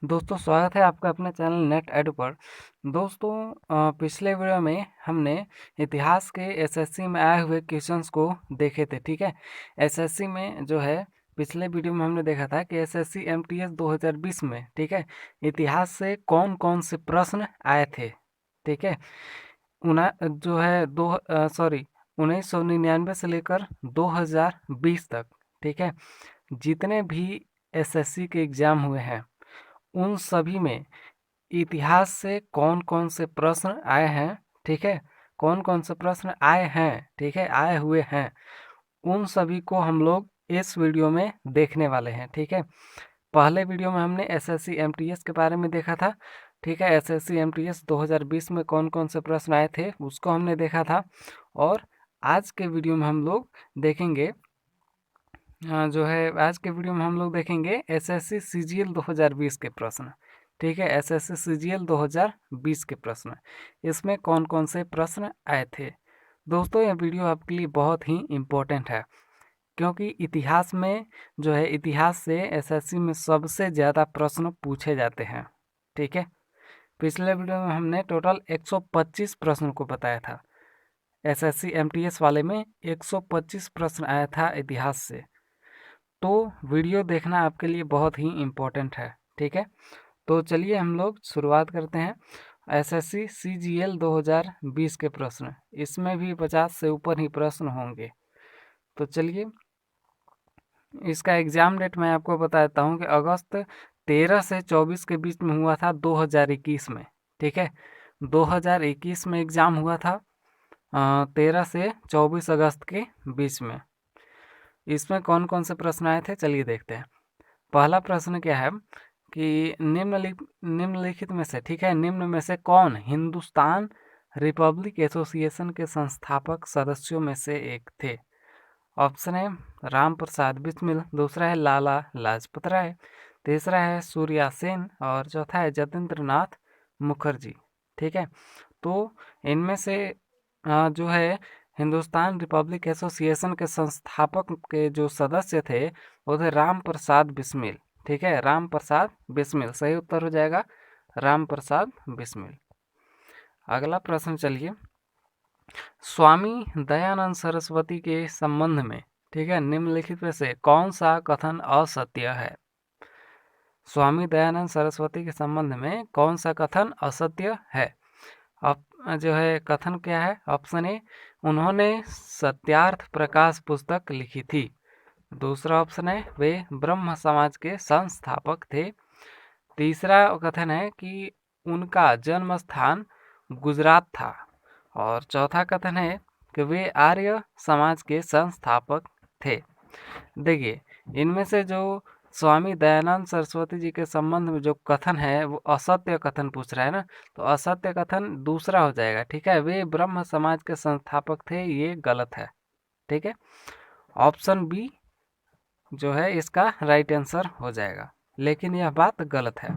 दोस्तों स्वागत है आपका अपने चैनल नेट एडु पर। दोस्तों पिछले वीडियो में हमने इतिहास के एसएससी में आए हुए क्वेश्चंस को देखे थे। ठीक है, एसएससी में जो है पिछले वीडियो में हमने देखा था कि एसएससी एमटीएस 2020 में, ठीक है, इतिहास से कौन कौन से प्रश्न आए थे। ठीक है, उना जो है 1999 से लेकर 2020 तक, ठीक है, जितने भी एसएससी के एग्ज़ाम हुए हैं उन सभी में इतिहास से कौन कौन से प्रश्न आए हैं, ठीक है, कौन कौन से प्रश्न आए हैं, ठीक है, आए हुए हैं, उन सभी को हम लोग इस वीडियो में देखने वाले हैं। ठीक है, पहले वीडियो में हमने एसएससी एमटीएस के बारे में देखा था। ठीक है, एसएससी एमटीएस 2020 में कौन कौन से प्रश्न आए थे उसको हमने देखा था। और आज के वीडियो में हम लोग देखेंगे जो है आज के वीडियो में हम लोग देखेंगे एसएससी सीजीएल 2020 के प्रश्न। ठीक है, एसएससी सीजीएल 2020 के प्रश्न, इसमें कौन कौन से प्रश्न आए थे। दोस्तों यह वीडियो आपके लिए बहुत ही इम्पोर्टेंट है, क्योंकि इतिहास में जो है इतिहास से एसएससी में सबसे ज़्यादा प्रश्न पूछे जाते हैं। ठीक है, पिछले वीडियो में हमने टोटल 125 प्रश्न को बताया था। एसएससी एमटीएस वाले में 125 प्रश्न आया था इतिहास से। तो वीडियो देखना आपके लिए बहुत ही इम्पोर्टेंट है। ठीक है, तो चलिए हम लोग शुरुआत करते हैं। एसएससी सीजीएल 2020 के प्रश्न, इसमें भी 50 से ऊपर ही प्रश्न होंगे। तो चलिए इसका एग्ज़ाम डेट मैं आपको बता देता हूँ कि अगस्त 13 से 24 के बीच में हुआ था 2021 में। ठीक है, 2021 में एग्ज़ाम हुआ था 13 से 24 अगस्त के बीच में। इसमें कौन कौन से प्रश्न आए थे चलिए देखते हैं। पहला प्रश्न क्या है कि निम्नलिखित में से, ठीक है, निम्न में से कौन हिंदुस्तान रिपब्लिक एसोसिएशन के संस्थापक सदस्यों में से एक थे। ऑप्शन है राम प्रसाद बिस्मिल, दूसरा है लाला लाजपत राय, तीसरा है सूर्या सेन और चौथा है जतेंद्र नाथ मुखर्जी। ठीक है, तो इनमें से जो है हिंदुस्तान रिपब्लिक एसोसिएशन के संस्थापक के जो सदस्य थे वो थे राम प्रसाद बिस्मिल। ठीक है, राम प्रसाद बिस्मिल सही उत्तर हो जाएगा, राम प्रसाद बिस्मिल। अगला प्रश्न चलिए, स्वामी दयानंद सरस्वती के संबंध में, ठीक है, निम्नलिखित में से कौन सा कथन असत्य है। स्वामी दयानंद सरस्वती के संबंध में कौन सा कथन असत्य है। अब जो है कथन क्या है। ऑप्शन ए, उन्होंने सत्यार्थ प्रकाश पुस्तक लिखी थी। दूसरा ऑप्शन है वे ब्रह्म समाज के संस्थापक थे। तीसरा कथन है कि उनका जन्म स्थान गुजरात था। और चौथा कथन है कि वे आर्य समाज के संस्थापक थे। देखिए इनमें से जो स्वामी दयानंद सरस्वती जी के संबंध में जो कथन है वो असत्य कथन पूछ रहा है ना, तो असत्य कथन दूसरा हो जाएगा। ठीक है, वे ब्रह्म समाज के संस्थापक थे, ये गलत है। ठीक है, ऑप्शन बी जो है इसका राइट आंसर हो जाएगा, लेकिन यह बात गलत है।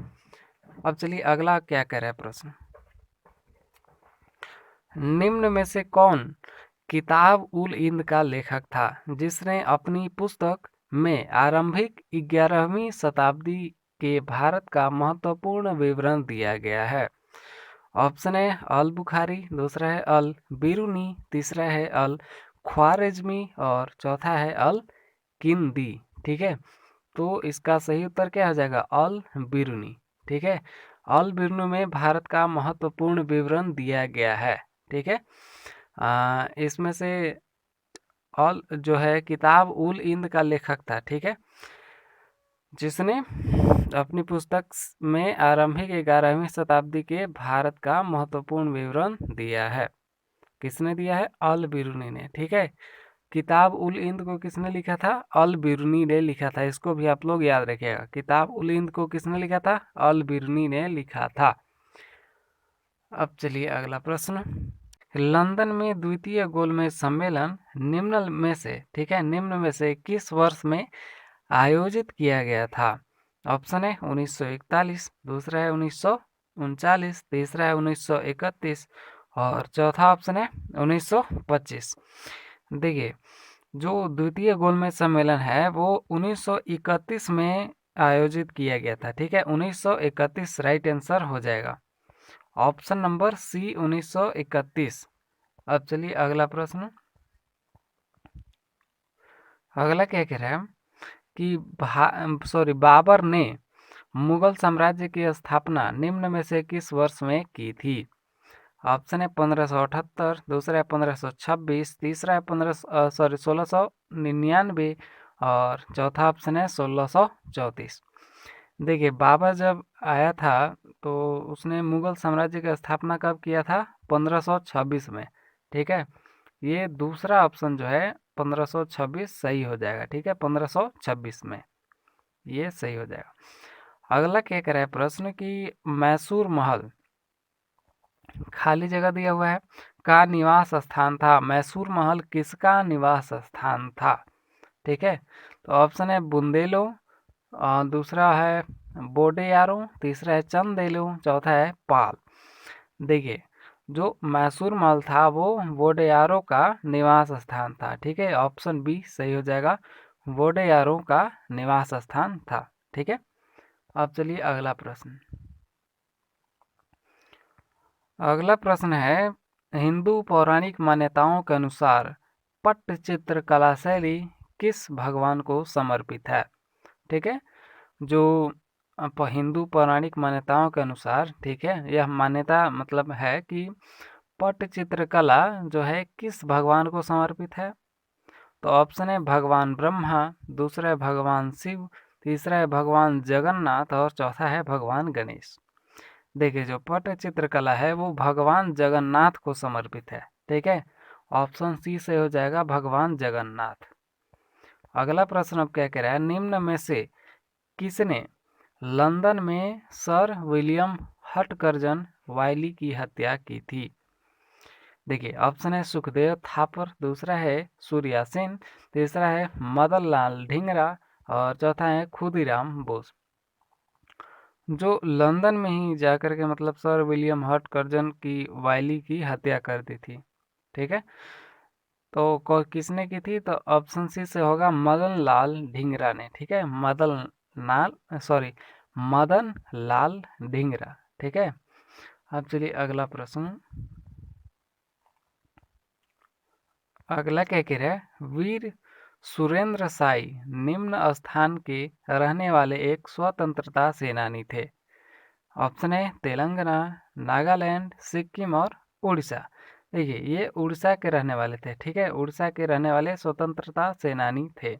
अब चलिए अगला क्या कह रहा है प्रश्न, निम्न में से कौन किताब उल हिंद का लेखक था जिसने अपनी पुस्तक में आरंभिक 11वीं शताब्दी के भारत का महत्वपूर्ण विवरण दिया गया है। ऑप्शन है अल बुखारी, दूसरा है अल बिरूनी, तीसरा है अल ख्वारिज़मी और चौथा है अल किंदी। ठीक है, तो इसका सही उत्तर क्या हो जाएगा, अल बिरूनी। ठीक है, अल बिरूनी में भारत का महत्वपूर्ण विवरण दिया गया है। ठीक है, इसमें से अल जो है किताब उल हिंद का लेखक था। ठीक है, जिसने अपनी पुस्तक में आरंभिक 11वीं शताब्दी के भारत का महत्वपूर्ण विवरण दिया है। किसने दिया है, अल बिरूनी ने। ठीक है, किताब उल हिंद को किसने लिखा था, अल बिरूनी ने लिखा था। इसको भी आप लोग याद रखिएगा, किताब उल हिंद को किसने लिखा था, अल बिरूनी ने लिखा था। अब चलिए अगला प्रश्न, लंदन में द्वितीय गोलमेज सम्मेलन निम्न में से, ठीक है, निम्न में से किस वर्ष में आयोजित किया गया था। ऑप्शन है 1941, दूसरा है 1939, तीसरा है 1931 और चौथा ऑप्शन है 1925। देखिए जो द्वितीय गोलमेज सम्मेलन है वो 1931 में आयोजित किया गया था। ठीक है, 1931 राइट आंसर हो जाएगा, ऑप्शन नंबर सी 1931। अब चलिए अगला प्रश्न। अगला क्या कह रहा है कि बाबर ने मुगल साम्राज्य की स्थापना निम्न में से किस वर्ष में की थी? ऑप्शन है 1578, दूसरा है 1526, तीसरा है 1699 और चौथा ऑप्शन है 1634। देखिए, बाबर जब आया था तो उसने मुगल साम्राज्य की स्थापना कब किया था? 1526 में। ठीक है, ये दूसरा ऑप्शन जो है 1526 सही हो जाएगा। ठीक है, 1526 में ये सही हो जाएगा। अगला क्या कह रहा है प्रश्न कि मैसूर महल, खाली जगह दिया हुआ है, का निवास स्थान था। मैसूर महल किसका निवास स्थान था? ठीक है, तो ऑप्शन है बुंदेलो, दूसरा है बोडेयारो, तीसरा है चंदेलो, चौथा है पाल। देखिए, जो मैसूर महल था वो वोडेयारो का निवास स्थान था। ठीक है, ऑप्शन बी सही हो जाएगा, वोडेयारो का निवास स्थान था। ठीक है, अब चलिए अगला प्रश्न। अगला प्रश्न है, हिंदू पौराणिक मान्यताओं के अनुसार पट्टचित्र कला शैली किस भगवान को समर्पित है? ठीक है, जो हिंदू पौराणिक मान्यताओं के अनुसार, ठीक है, यह मान्यता मतलब है कि पट्टचित्र कला जो है किस भगवान को समर्पित है? तो ऑप्शन है भगवान ब्रह्मा, दूसरा है भगवान शिव, तीसरा है भगवान जगन्नाथ और चौथा है भगवान गणेश। देखिए, जो पट्टचित्र कला है वो भगवान जगन्नाथ को समर्पित है। ठीक है, ऑप्शन सी से हो जाएगा भगवान जगन्नाथ। अगला प्रश्न अब क्या कह रहा है, निम्न में से किसने लंदन में सर विलियम हटकर्जन वायली की हत्या की थी? देखिए, ऑप्शन है सुखदेव थापर, दूसरा है सूर्या सेन, तीसरा है मदन लाल ढींगरा और चौथा है खुदीराम बोस। जो लंदन में ही जाकर के मतलब सर विलियम हटकर्जन की वायली की हत्या कर दी थी। ठीक है, तो किसने की थी? तो ऑप्शन सी से होगा मदन लाल ढींगरा ने। ठीक है, मदन लाल ढींगरा। ठीक है, अब चलिए अगला प्रश्न। अगला क्या कह रहा है, वीर सुरेंद्र साई निम्न स्थान के रहने वाले एक स्वतंत्रता सेनानी थे। ऑप्शन है तेलंगाना, नागालैंड, सिक्किम और उड़ीसा। देखिए, ये उड़ीसा के रहने वाले थे। ठीक है, उड़ीसा के रहने वाले स्वतंत्रता सेनानी थे।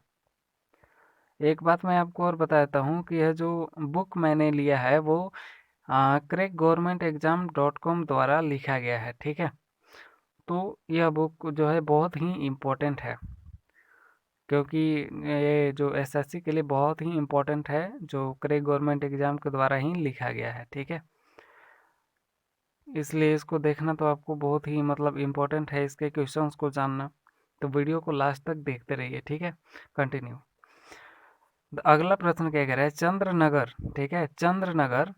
एक बात मैं आपको और बताता हूँ कि यह जो बुक मैंने लिया है वो क्रैक गवर्नमेंट एग्जाम .com द्वारा लिखा गया है। ठीक है, तो यह बुक जो है बहुत ही इम्पोर्टेंट है, क्योंकि ये जो एसएससी के लिए बहुत ही इम्पोर्टेंट है, जो क्रैक गवर्नमेंट एग्जाम के द्वारा ही लिखा गया है। ठीक है, इसलिए इसको देखना तो आपको बहुत ही मतलब इम्पोर्टेंट है, इसके क्वेश्चंस को जानना। तो वीडियो को लास्ट तक देखते रहिए। ठीक है, कंटिन्यू। अगला प्रश्न क्या कह रहा है, चंद्रनगर, ठीक है, चंद्रनगर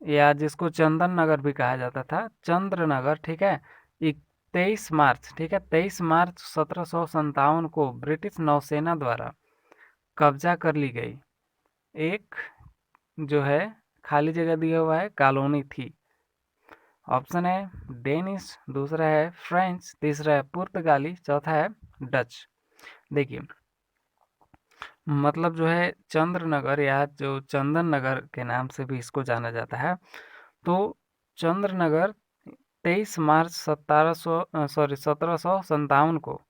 या जिसको चंदन नगर भी कहा जाता था, चंद्रनगर, ठीक है, 23 मार्च, ठीक है, 23 मार्च 1757 को ब्रिटिश नौसेना द्वारा कब्जा कर ली गई एक जो है खाली जगह दिया हुआ है कॉलोनी थी। ऑप्शन है डेनिश, दूसरा है फ्रेंच, तीसरा है पुर्तगाली, चौथा है डच। देखिए, मतलब जो है चंद्रनगर या जो चंदन नगर के नाम से भी इसको जाना जाता है। तो चंद्रनगर 23 मार्च 1757 को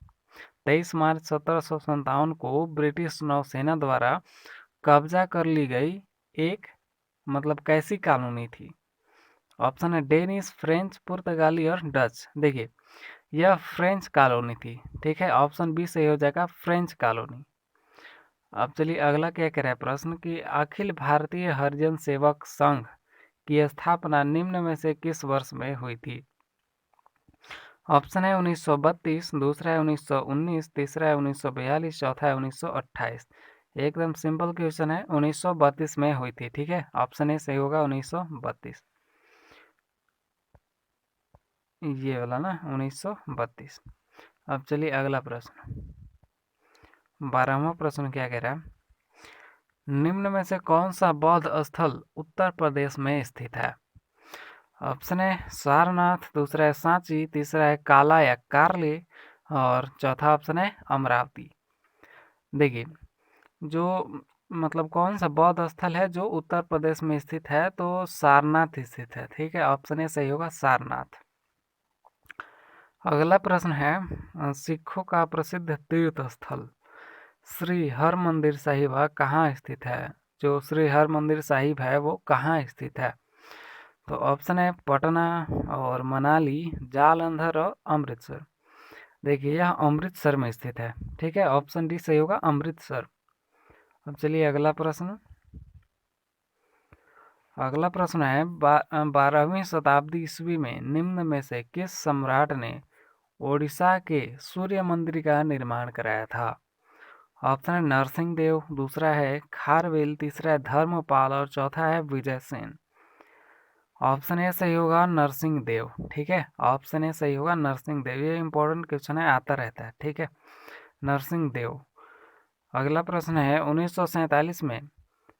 23 मार्च 1757 को ब्रिटिश नौसेना द्वारा कब्जा कर ली गई एक मतलब कैसी कॉलोनी थी? ऑप्शन है डेनिश, फ्रेंच, पुर्तगाली और डच। देखिए, यह फ्रेंच कॉलोनी थी। ठीक है, ऑप्शन बी सही हो जाएगा, फ्रेंच कॉलोनी। अब चलिए अगला क्या कह रहा है प्रश्न कि अखिल भारतीय हरिजन सेवक संघ की स्थापना निम्न में से किस वर्ष में हुई थी? ऑप्शन है 1932, दूसरा है 1919, तीसरा है 1942, चौथा है 1928। एकदम सिंपल क्वेश्चन है, 1932 में हुई थी। ठीक है, ऑप्शन ए सही होगा 1932, ये वाला ना 1932। अब चलिए अगला प्रश्न, 12वां प्रश्न क्या कह रहा है, निम्न में से कौन सा बौद्ध स्थल उत्तर प्रदेश में स्थित है? ऑप्शन है सारनाथ, दूसरा है सांची, तीसरा है काला या कार्ले और चौथा ऑप्शन है अमरावती। देखिए, जो मतलब कौन सा बौद्ध स्थल है जो उत्तर प्रदेश में स्थित है, तो सारनाथ स्थित है। ठीक है, ऑप्शन ए सही होगा सारनाथ। अगला प्रश्न है सिखों का प्रसिद्ध तीर्थ स्थल श्री हरमंदिर साहिब कहाँ स्थित है? जो श्री हरमंदिर साहिब है वो कहाँ स्थित है? तो ऑप्शन है पटना और मनाली, जालंधर और अमृतसर। देखिए, यह अमृतसर में स्थित है। ठीक है, ऑप्शन डी सही होगा अमृतसर। अब चलिए अगला प्रश्न। अगला प्रश्न है 12वीं शताब्दी ईस्वी में निम्न में से किस सम्राट ने ओडिशा के सूर्य मंदिर का निर्माण कराया था? ऑप्शन है नरसिंह देव, दूसरा है खारवेल, तीसरा है धर्मपाल और चौथा है विजयसेन। ऑप्शन ए सही होगा नरसिंह देव। ठीक है, ऑप्शन ए सही होगा नरसिंह देव। ये इंपॉर्टेंट क्वेश्चन है, आता रहता है। ठीक है, नरसिंह देव। अगला प्रश्न है 1947 में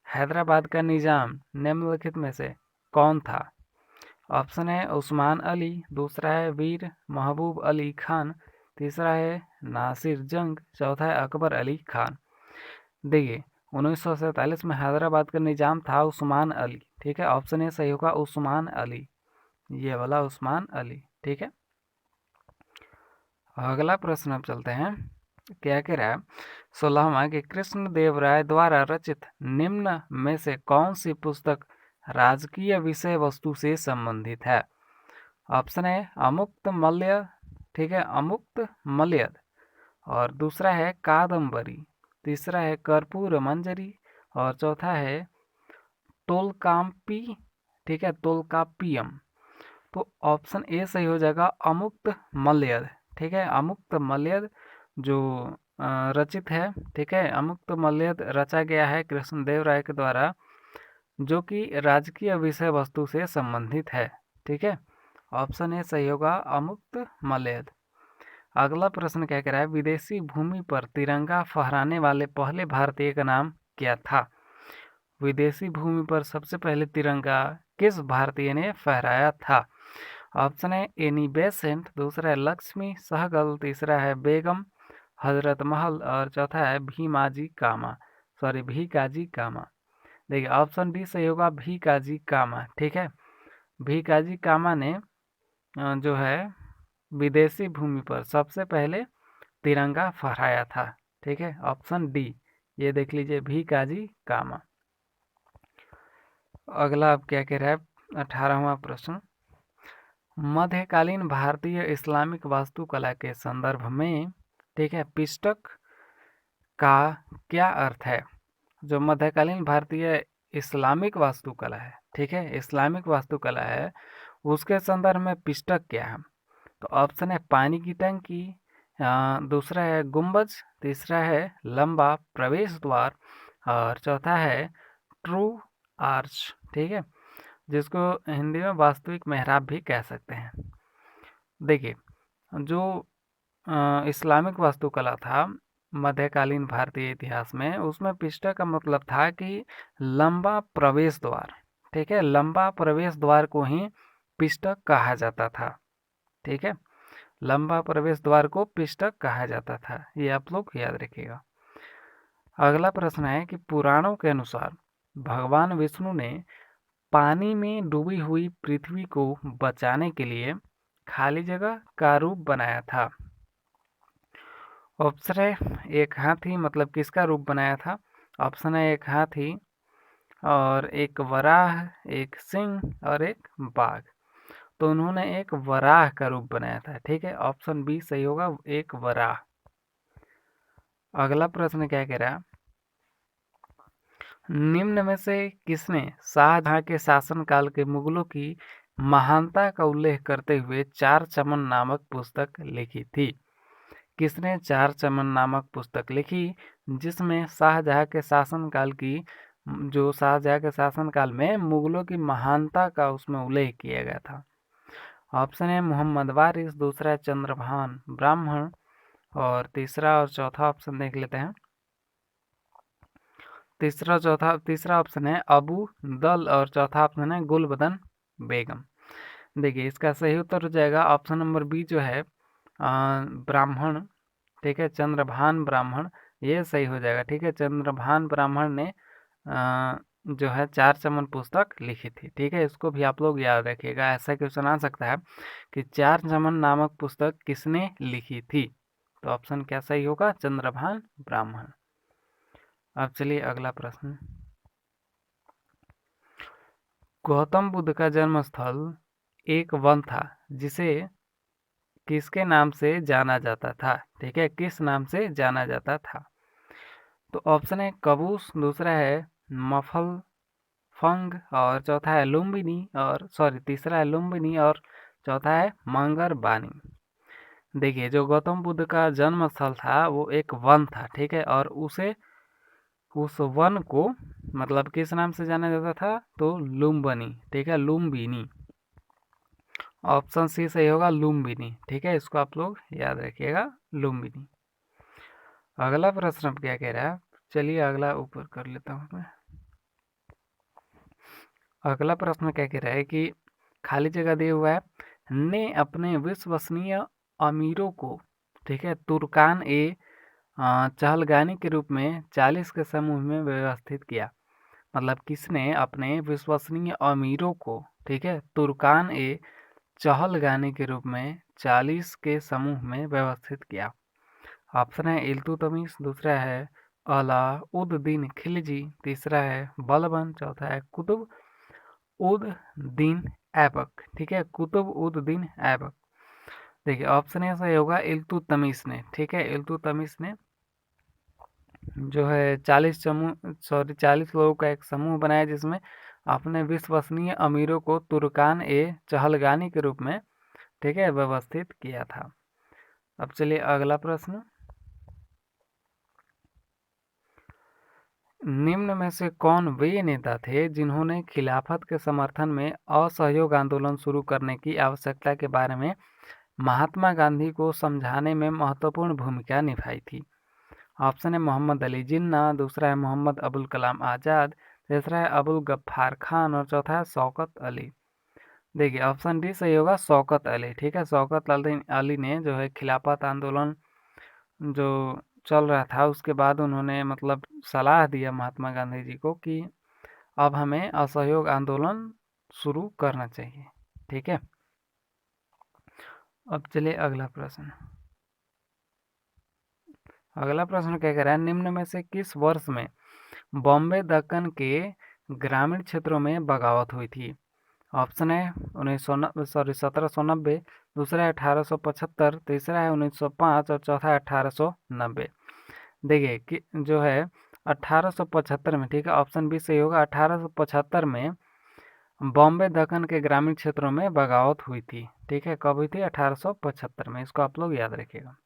हैदराबाद का निजाम निम्नलिखित में से कौन था? ऑप्शन है उस्मान अली, दूसरा है वीर महबूब अली खान, तीसरा है नासिर जंग, चौथा है अकबर अली खान। देखिए, 1947 में हैदराबाद का निजाम था उस्मान अली। ठीक है, ऑप्शन ए सही होगा उस्मान अली, ये वाला उस्मान अली। ठीक है, अगला प्रश्न अब चलते हैं। क्या कह रहा है 16वां कि कृष्ण देव राय द्वारा रचित निम्न में से कौन सी पुस्तक राजकीय विषय वस्तु से संबंधित है? ऑप्शन है अमुक्त मल्य, ठीक है, अमुक्त मल्यद, और दूसरा है कादम्बरी, तीसरा है कर्पूर मंजरी और चौथा है तोलकाम्पी। ठीक है, तोलकापियम। तो ऑप्शन ए सही हो जाएगा अमुक्त मल्यद। ठीक है, अमुक्त मल्यद जो रचित है। ठीक है, अमुक्त मल्यद रचा गया है कृष्णदेव राय के द्वारा, जो कि राजकीय विषय वस्तु से संबंधित है। ठीक है, ऑप्शन ए सही होगा अमुक्त मल्यद। अगला प्रश्न क्या कह रहा है विदेशी भूमि पर तिरंगा फहराने वाले पहले भारतीय का नाम क्या था? विदेशी भूमि पर सबसे पहले तिरंगा किस भारतीय ने फहराया था? ऑप्शन है एनी बेसेंट, दूसरा है लक्ष्मी सहगल, तीसरा है बेगम हजरत महल और चौथा है भीकाजी कामा। देखिए, ऑप्शन डी सही होगा भीकाजी कामा। ठीक है, भीकाजी कामा ने जो है विदेशी भूमि पर सबसे पहले तिरंगा फहराया था। ठीक है, ऑप्शन डी, ये देख लीजिए भीकाजी कामा। अगला अब क्या कह रहा है 18वां प्रश्न मध्यकालीन भारतीय इस्लामिक वास्तुकला के संदर्भ में, ठीक है, पिष्टक का क्या अर्थ है? जो मध्यकालीन भारतीय इस्लामिक वास्तुकला है, ठीक है, इस्लामिक वास्तुकला है, उसके संदर्भ में पिष्टक क्या है? तो ऑप्शन है पानी की टंकी, दूसरा है गुंबज, तीसरा है लंबा प्रवेश द्वार और चौथा है ट्रू आर्च। ठीक है, जिसको हिंदी में वास्तविक मेहराब भी कह सकते हैं। देखिए, जो इस्लामिक वास्तुकला था मध्यकालीन भारतीय इतिहास में, उसमें पिष्टक का मतलब था कि लंबा प्रवेश द्वार। ठीक है, लंबा प्रवेश द्वार को ही पिष्टक कहा जाता था। ठीक है, लंबा प्रवेश द्वार को पिष्टक कहा जाता था, ये आप लोग याद रखिएगा। अगला प्रश्न है कि पुराणों के अनुसार भगवान विष्णु ने पानी में डूबी हुई पृथ्वी को बचाने के लिए खाली जगह का रूप बनाया था। ऑप्शन है एक हाथी, मतलब किसका रूप बनाया था? ऑप्शन है एक हाथी और एक वराह, एक सिंह और एक बाघ। तो उन्होंने एक वराह का रूप बनाया था। ठीक है, ऑप्शन बी सही होगा, एक वराह। अगला प्रश्न क्या कह रहा है निम्न में से किसने शाहजहां के शासनकाल के मुगलों की महानता का उल्लेख करते हुए चार चमन नामक पुस्तक लिखी थी? किसने चार चमन नामक पुस्तक लिखी जिसमें शाहजहां के शासनकाल की, जो शाहजहां के शासनकाल में मुगलों की महानता का उसमें उल्लेख किया गया था? ऑप्शन है मोहम्मद वारिस, दूसरा है चंद्रभान ब्राह्मण और तीसरा और चौथा ऑप्शन देख लेते हैं। तीसरा ऑप्शन है अबू दल और चौथा ऑप्शन है गुलबदन बेगम। देखिए इसका सही उत्तर हो जाएगा ऑप्शन नंबर बी जो है ब्राह्मण, ठीक है, चंद्रभान ब्राह्मण, ये सही हो जाएगा। ठीक है, चंद्रभान ब्राह्मण ने जो है चार चमन पुस्तक लिखी थी। ठीक है, इसको भी आप लोग याद रखिएगा, ऐसा क्वेश्चन आ सकता है कि चार चमन नामक पुस्तक किसने लिखी थी। तो ऑप्शन क्या सही होगा, चंद्रभान ब्राह्मण। अब चलिए अगला प्रश्न। गौतम बुद्ध का जन्म स्थल एक वन था जिसे किसके नाम से जाना जाता था। ठीक है, किस नाम से जाना जाता था। तो ऑप्शन है कबूस, दूसरा है मफल फंग और चौथा है लुम्बिनी और तीसरा है लुम्बिनी और चौथा है मंगर बानी। देखिए जो गौतम बुद्ध का जन्म स्थल था वो एक वन था। ठीक है, और उस वन को मतलब किस नाम से जाना जाता था, तो लुम्बिनी। ठीक है, लुम्बिनी, ऑप्शन सी सही होगा, लुम्बिनी। ठीक है, इसको आप लोग याद रखिएगा, लुम्बिनी। अगला प्रश्न अब क्या कह रहा है, चलिए अगला ऊपर कर लेता हूँ मैं। अगला प्रश्न क्या कह रहा है कि खाली जगह दिया हुआ है, ने अपने विश्वसनीय अमीरों को, ठीक है, तुर्कान ए चहलगानी के रूप में 40 के समूह में व्यवस्थित किया। मतलब किसने अपने विश्वसनीय अमीरों को, ठीक है, तुर्कान ए चहलगानी के रूप में 40 के समूह में व्यवस्थित किया। ऑप्शन है इल्तुतमिश, दूसरा है अलाउद्दीन खिलजी, तीसरा है बलबन, चौथा है कुतुब उद दीन ऐबक। ठीक है, कुतुब उद दीन ऐबक। देखिए ऑप्शन ए सही होगा इल्तुतमिश ने। ठीक है, इल्तुतमिश ने जो है 40 लोगों का एक समूह बनाया जिसमें अपने विश्वसनीय अमीरों को तुर्कान ए चहलगानी के रूप में, ठीक है, व्यवस्थित किया था। अब चलिए अगला प्रश्न। निम्न में से कौन वे नेता थे जिन्होंने खिलाफत के समर्थन में असहयोग आंदोलन शुरू करने की आवश्यकता के बारे में महात्मा गांधी को समझाने में महत्वपूर्ण भूमिका निभाई थी। ऑप्शन है मोहम्मद अली जिन्ना, दूसरा है मोहम्मद अबुल कलाम आज़ाद, तीसरा है अबुल गफ्फार खान और चौथा है शौकत अली। देखिए ऑप्शन डी सही होगा, शौकत अली। ठीक है, शौकत अली ने जो है खिलाफत आंदोलन जो चल रहा था उसके बाद उन्होंने मतलब सलाह दिया महात्मा गांधी जी को कि अब हमें असहयोग आंदोलन शुरू करना चाहिए। ठीक है, अब चलिए अगला प्रश्न। अगला प्रश्न क्या कह रहा है, निम्न में से किस वर्ष में बॉम्बे दक्कन के ग्रामीण क्षेत्रों में बगावत हुई थी। ऑप्शन है 1790, दूसरा है 1875, तीसरा है 1905 और चौथा है 1890। देखिए कि जो है 1875 में, ठीक है, ऑप्शन बी सही होगा, 1875 में बॉम्बे दक्कन के ग्रामीण क्षेत्रों में बगावत हुई थी। ठीक है, कब हुई थी, 1875 में, इसको आप लोग याद रखिएगा।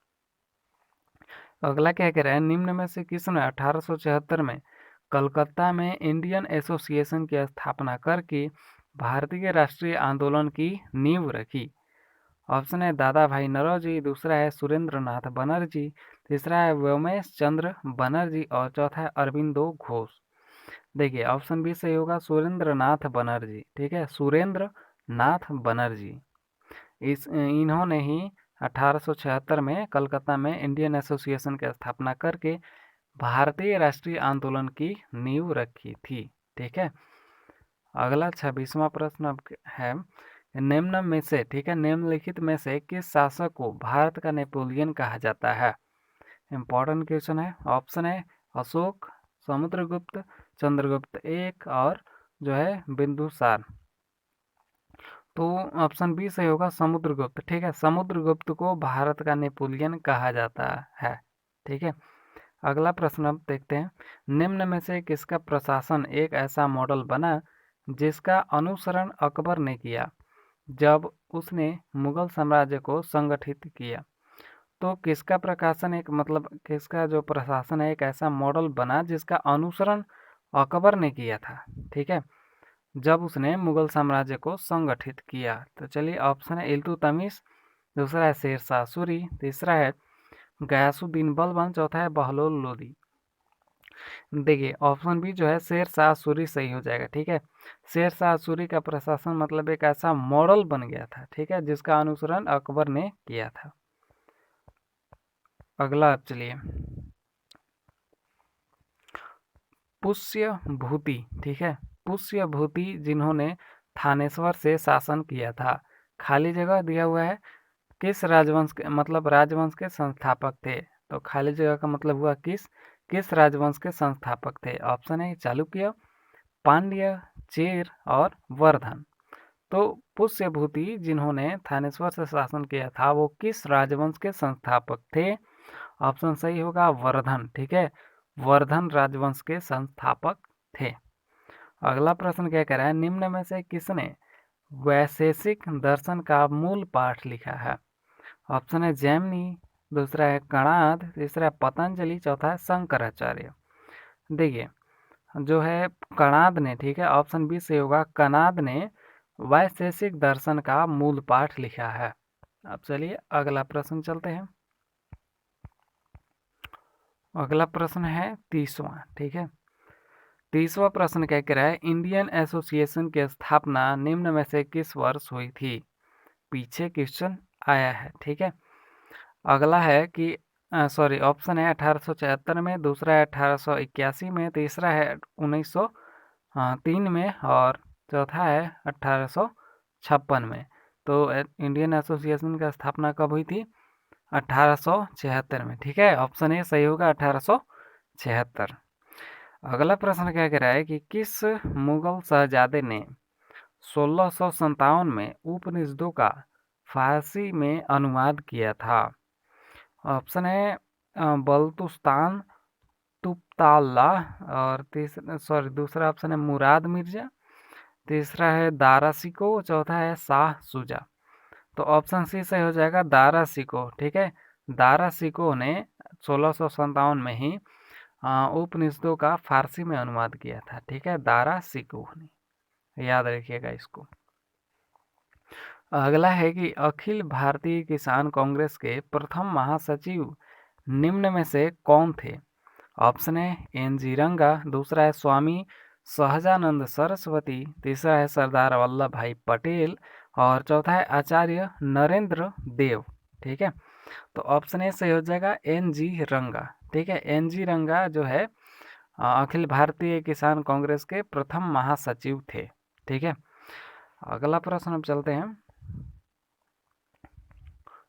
अगला क्या कह रहा है, निम्न में से किसने 1876 में कलकत्ता में इंडियन एसोसिएशन की स्थापना करके भारतीय राष्ट्रीय आंदोलन की नींव रखी। ऑप्शन है दादा भाई नौरोजी, दूसरा है सुरेंद्र नाथ बनर्जी, तीसरा है व्योमेश चंद्र बनर्जी और चौथा है अरविंदो घोष। देखिए ऑप्शन बी सही होगा, सुरेंद्र नाथ बनर्जी। ठीक है, सुरेंद्र नाथ बनर्जी, इन्होंने ही 1876 में कलकत्ता में इंडियन एसोसिएशन की स्थापना करके भारतीय राष्ट्रीय आंदोलन की नींव रखी थी। ठीक है, अगला 26वां प्रश्न अब है, निम्न में से, ठीक है, निम्नलिखित में से किस शासक को भारत का नेपोलियन कहा जाता है। इंपॉर्टेंट क्वेश्चन है। ऑप्शन है अशोक, समुद्रगुप्त, चंद्रगुप्त एक और जो है बिंदुसार। तो ऑप्शन बी सही होगा, समुद्रगुप्त। ठीक है, समुद्रगुप्त को भारत का नेपोलियन कहा जाता है। ठीक है, अगला प्रश्न अब देखते हैं, निम्न में से किसका प्रशासन एक ऐसा मॉडल बना जिसका अनुसरण अकबर ने किया जब उसने मुगल साम्राज्य को संगठित किया। तो किसका प्रकाशन एक मतलब किसका जो प्रशासन है एक ऐसा मॉडल बना जिसका अनुसरण अकबर ने किया था। ठीक है, जब उसने मुगल साम्राज्य को संगठित किया। तो चलिए ऑप्शन है इल्तुतमिश, दूसरा है शेरशाह सूरी, तीसरा है गयासुद्दीन बलबन, चौथा है बहलोल लोदी। देखिए ऑप्शन बी जो है शेर शाह सूरी सही हो जाएगा। ठीक है, शेर शाह सूरी का प्रशासन मतलब एक ऐसा मॉडल बन गया था, ठीक है, जिसका अनुसरण अकबर ने किया था। अगला आप चलिए, पुष्य भूति। ठीक है, पुष्य भूति जिन्होंने थानेश्वर से शासन किया था, खाली जगह दिया हुआ है, किस राजवंश के मतलब राजवंश के संस्थापक थे। तो खाली जगह का मतलब हुआ किस राजवंश के संस्थापक थे। ऑप्शन है चालुक्य, पांड्य, चेर और वर्धन। तो पुष्यभूति जिन्होंने थानेश्वर से शासन किया था वो किस राजवंश के संस्थापक थे। ऑप्शन सही होगा वर्धन। ठीक है, वर्धन राजवंश के संस्थापक थे। अगला प्रश्न क्या कह रहा है, निम्न में से किसने वैशेषिक दर्शन का मूल पाठ लिखा है। ऑप्शन है जैमिनी, दूसरा है कणाद, तीसरा है पतंजलि, चौथा है शंकराचार्य। देखिए जो है कणाद ने, ठीक है, ऑप्शन बी से होगा, कणाद ने वैशेषिक दर्शन का मूल पाठ लिखा है। अब चलिए अगला प्रश्न चलते हैं। अगला प्रश्न है 30वां। ठीक है, 30वां प्रश्न क्या कह रहा है, इंडियन एसोसिएशन की स्थापना निम्न में से किस वर्ष हुई थी। पीछे क्वेश्चन आया है। ठीक है, अगला है कि सॉरी, ऑप्शन है 1874 में, दूसरा है 1881 में, तीसरा है 1903 में और चौथा है 1856 में। तो इंडियन एसोसिएशन का स्थापना कब हुई थी, 1876 में। ठीक है, ऑप्शन ए सही होगा 1876। अगला प्रश्न क्या कह रहा है कि किस मुगल शहजादे ने 1657 में उपनिषदों का फारसी में अनुवाद किया था। ऑप्शन है बल्तुस्तान तुप्ताल्ला, और तीसरा सॉरी दूसरा ऑप्शन है मुराद मिर्जा, तीसरा है दारा सिको, चौथा है शाह सुजा। तो ऑप्शन सी से हो जाएगा दारा सिको। ठीक है, दारा सिको ने 1657 में ही उपनिषदों का फारसी में अनुवाद किया था। ठीक है, दारा सिको ने, याद रखिएगा इसको। अगला है कि अखिल भारतीय किसान कांग्रेस के प्रथम महासचिव निम्न में से कौन थे। ऑप्शन है एन जी रंगा, दूसरा है स्वामी सहजानंद सरस्वती, तीसरा है सरदार वल्लभ भाई पटेल और चौथा है आचार्य नरेंद्र देव। ठीक है, तो ऑप्शन ए से हो जाएगा एन जी रंगा। ठीक है, एन जी रंगा जो है अखिल भारतीय किसान कांग्रेस के प्रथम महासचिव थे। ठीक है, अगला प्रश्न अब चलते हैं।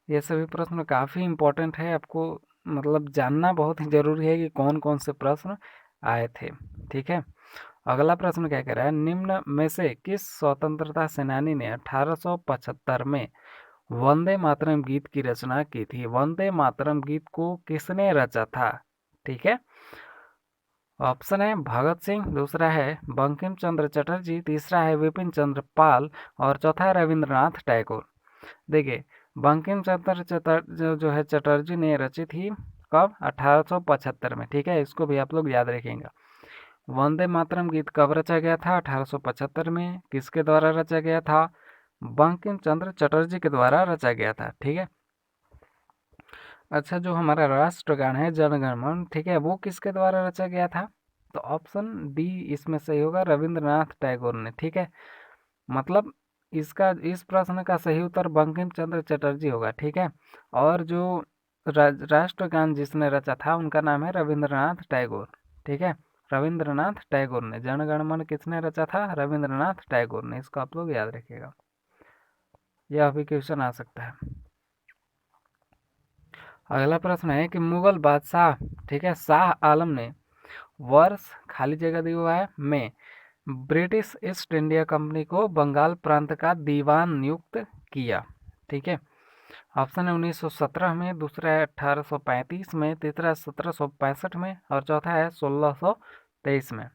ये सभी प्रश्न काफ़ी इम्पोर्टेंट है, आपको मतलब जानना बहुत ही ज़रूरी है कि कौन कौन से प्रश्न आए थे। ठीक है, अगला प्रश्न क्या कह रहा है, निम्न में से किस स्वतंत्रता सेनानी ने 1875 में वंदे मातरम गीत की रचना की थी। वंदे मातरम गीत को किसने रचा था। ठीक है, ऑप्शन है भगत सिंह, दूसरा है बंकिम चंद्र चटर्जी, तीसरा है विपिन चंद्र पाल और चौथा है रविंद्रनाथ टैगोर। देखिए बंकिम चंद्र जो है चटर्जी ने रची थी कब, 1875 में। ठीक है, इसको भी आप लोग याद रखेंगे। वंदे मातरम गीत कब रचा गया था, 1875 में। किसके द्वारा रचा गया था, बंकिम चंद्र चटर्जी के द्वारा रचा गया था। ठीक है, अच्छा जो हमारा राष्ट्रगान है जन गण मन, ठीक है, वो किसके द्वारा रचा गया था। तो ऑप्शन डी इसमें सही होगा, रविंद्रनाथ टैगोर ने। ठीक है, मतलब इसका इस प्रश्न का सही उत्तर बंकिम चंद्र चटर्जी होगा। ठीक है, और जो राष्ट्रगान जिसने रचा था उनका नाम है रविंद्रनाथ टैगोर। ठीक है, रविंद्रनाथ टैगोर ने। जनगण मन किसने रचा था, रविंद्रनाथ टैगोर ने। इसको आप लोग याद रखिएगा, यह अभी क्वेश्चन आ सकता है। अगला प्रश्न है कि मुगल बादशाह, ठीक है, शाह आलम ने वर्ष खाली जगह दिया हुआ है में ब्रिटिश ईस्ट इंडिया कंपनी को बंगाल प्रांत का दीवान नियुक्त किया। ठीक है, ऑप्शन है 1917 में, दूसरा है 1835 में, तीसरा है 1765 में और चौथा है 1623 में।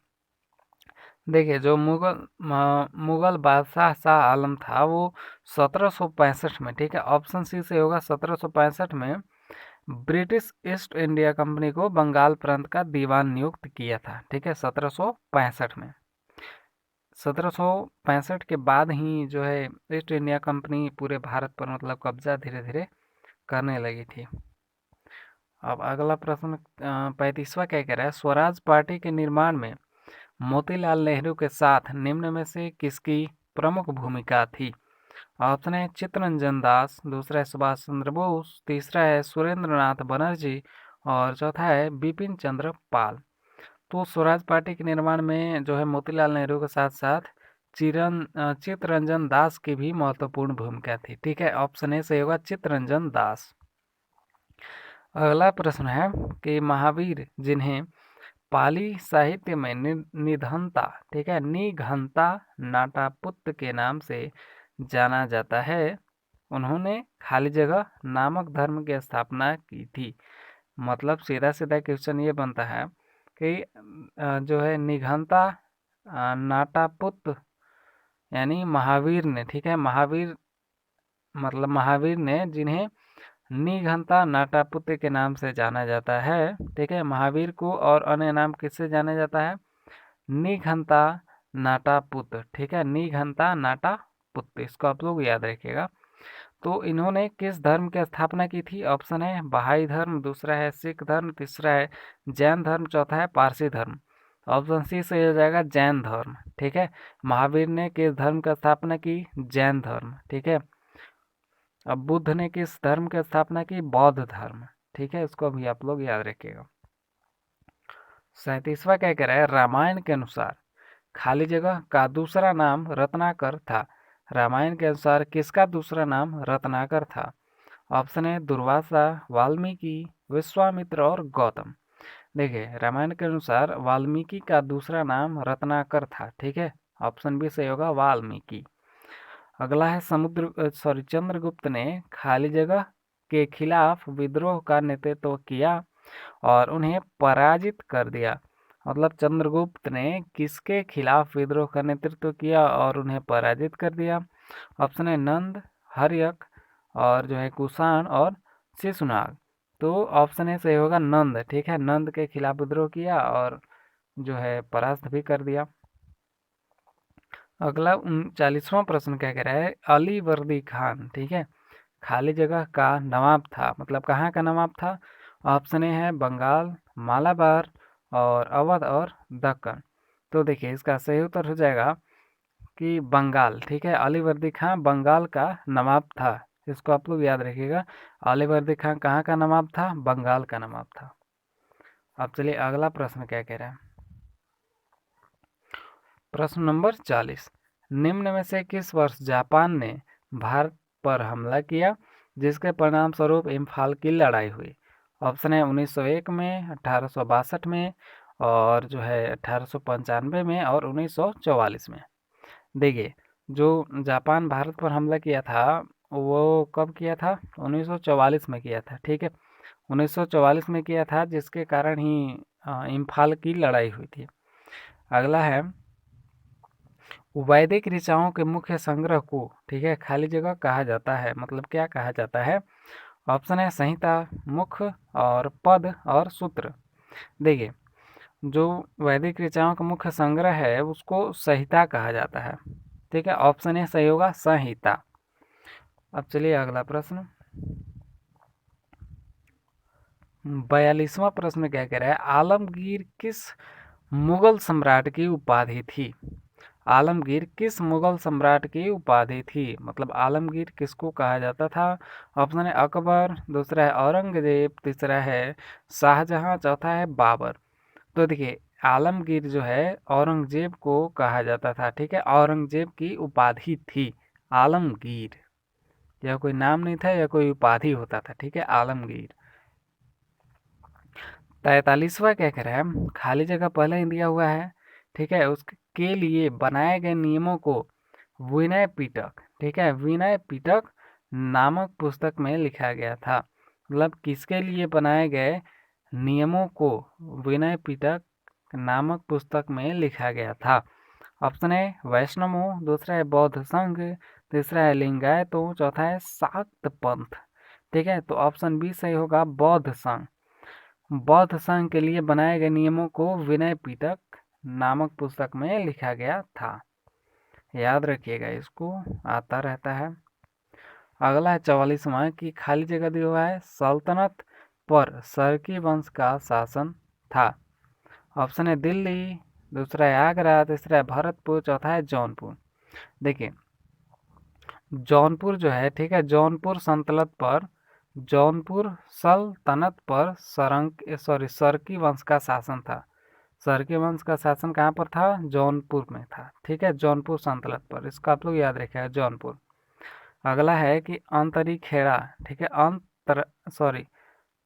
देखिए जो मुगल बादशाह शाह आलम था वो 1765 में, ठीक है, ऑप्शन सी से होगा 1765 में ब्रिटिश ईस्ट इंडिया कंपनी को बंगाल प्रांत का दीवान नियुक्त किया था। ठीक है, 1765 में। 1765 के बाद ही जो है ईस्ट इंडिया कंपनी पूरे भारत पर मतलब कब्जा धीरे धीरे करने लगी थी। अब अगला प्रश्न 35वां क्या कह रहा है, स्वराज पार्टी के निर्माण में मोतीलाल नेहरू के साथ निम्न में से किसकी प्रमुख भूमिका थी? ऑप्शन है चित्तरंजन दास, दूसरा है सुभाष चंद्र बोस, तीसरा है सुरेंद्र नाथ बनर्जी और चौथा है बिपिन चंद्र पाल। तो स्वराज पार्टी के निर्माण में जो है मोतीलाल नेहरू के साथ साथ चित्तरंजन दास की भी महत्वपूर्ण भूमिका थी। ठीक है, ऑप्शन ए सही होगा चित्तरंजन दास। अगला प्रश्न है कि महावीर जिन्हें पाली साहित्य में निधनता, ठीक है, निघंता नाटापुत्र के नाम से जाना जाता है, उन्होंने खाली जगह नामक धर्म की स्थापना की थी। मतलब सीधा सीधा क्वेश्चन ये बनता है कि जो है निघंता नाटापुत्र यानी महावीर ने, ठीक है, महावीर मतलब महावीर ने जिन्हें निघंता नाटापुत्र के नाम से जाना जाता है, ठीक है, महावीर को और अन्य नाम किससे जाना जाता है? निघंता नाटापुत्र, ठीक है, निघंता नाटापुत्र, इसको आप लोग याद रखिएगा। तो इन्होंने किस धर्म की स्थापना की थी? ऑप्शन है बहाई धर्म, दूसरा है सिख धर्म, तीसरा है जैन धर्म, चौथा है पारसी धर्म। ऑप्शन सी सही हो जाएगा जैन धर्म। ठीक है, महावीर ने किस धर्म की स्थापना की? जैन धर्म। ठीक है, अब बुद्ध ने किस धर्म की स्थापना की? बौद्ध धर्म। ठीक है, इसको भी आप लोग याद रखिएगा। 37वां क्या कह रहा है, रामायण के अनुसार खाली जगह का दूसरा नाम रत्नाकर था। रामायण के अनुसार किसका दूसरा नाम रत्नाकर था? ऑप्शन है दुर्वासा, वाल्मीकि, विश्वामित्र और गौतम। देखिए, रामायण के अनुसार वाल्मीकि का दूसरा नाम रत्नाकर था। ठीक है, ऑप्शन बी सही होगा वाल्मीकि। अगला है चंद्रगुप्त ने खाली जगह के खिलाफ विद्रोह का नेतृत्व किया और उन्हें पराजित कर दिया। मतलब चंद्रगुप्त ने किसके खिलाफ विद्रोह का नेतृत्व किया और उन्हें पराजित कर दिया? ऑप्शन है नंद, हर्यक और जो है कुषाण और शिशुनाग। तो ऑप्शन है सही होगा नंद। ठीक है, नंद के खिलाफ विद्रोह किया और जो है परास्त भी कर दिया। अगला 39वां प्रश्न क्या कह रहा है, अली वर्दी खान, ठीक है, खाली जगह का नवाब था। मतलब कहाँ का नवाब था? ऑप्शन ए है बंगाल, मालाबार और अवध और दक्कन। तो देखिए, इसका सही उत्तर हो जाएगा कि बंगाल। ठीक है, अली वर्दी खान बंगाल का नवाब था। इसको आप लोग याद रखिएगा, अली वर्दी खान कहाँ का नवाब था? बंगाल का नवाब था। अब चलिए अगला प्रश्न क्या कह रहा है, प्रश्न नंबर 40, निम्न में से किस वर्ष जापान ने भारत पर हमला किया जिसके परिणाम स्वरूप इम्फाल की लड़ाई हुई? ऑप्शन है 1901 में, 1862 में और जो है 1895 में और 1944 में। देखिए, जो जापान भारत पर हमला किया था वो कब किया था? 1944 में किया था। ठीक है, 1944 में किया था, जिसके कारण ही इम्फाल की लड़ाई हुई थी। अगला है वैदिक ऋचाओं के मुख्य संग्रह को, ठीक है, खाली जगह कहा जाता है। मतलब क्या कहा जाता है? ऑप्शन है संहिता, मुख्य और पद और सूत्र। देखिए, जो वैदिक ऋचाओं का मुख्य संग्रह है उसको संहिता कहा जाता है। ठीक है, ऑप्शन है सही होगा संहिता। अब चलिए अगला प्रश्न 42वां प्रश्न क्या कह रहा है, आलमगीर किस मुगल सम्राट की उपाधि थी? आलमगीर किस मुगल सम्राट की उपाधि थी? मतलब आलमगीर किसको कहा जाता था? ऑप्शन है अकबर, दूसरा है औरंगजेब, तीसरा है शाहजहां, चौथा है बाबर। तो देखिए, आलमगीर जो है औरंगजेब को कहा जाता था। ठीक है, औरंगजेब की उपाधि थी आलमगीर। यह कोई नाम नहीं था, यह कोई उपाधि होता था। ठीक है, आलमगीर। 43वां क्या कह रहा है, खाली जगह पहले ही दिया हुआ है। ठीक है, उसके लिए बनाए गए नियमों को विनय पिटक, ठीक है, विनय पिटक नामक पुस्तक में लिखा गया था। मतलब किसके लिए बनाए गए नियमों को विनय पिटक नामक पुस्तक में लिखा गया था? ऑप्शन है वैष्णवों, दूसरा है बौद्ध संघ, तीसरा है लिंगायतों, चौथा है शाक्त पंथ। ठीक है, तो ऑप्शन बी सही होगा बौद्ध संघ। बौद्ध संघ के लिए बनाए गए नियमों को विनय पिटक नामक पुस्तक में लिखा गया था। याद रखिएगा, इसको आता रहता है। अगला है 44वां की खाली जगह दिया हुआ है, सल्तनत पर सरकी वंश का शासन था? ऑप्शन है दिल्ली, दूसरा है आगरा, तीसरा है भरतपुर, चौथा है जौनपुर। देखिए जौनपुर जो है, ठीक है, जौनपुर सल्तनत पर सरकी वंश का शासन था। सरकी वंश का शासन कहाँ पर था? जौनपुर में था, ठीक है, जौनपुर सल्तनत पर। इसका आप लोग याद रखिएगा, जौनपुर। अगला है कि अंतरी खेड़ा, ठीक है,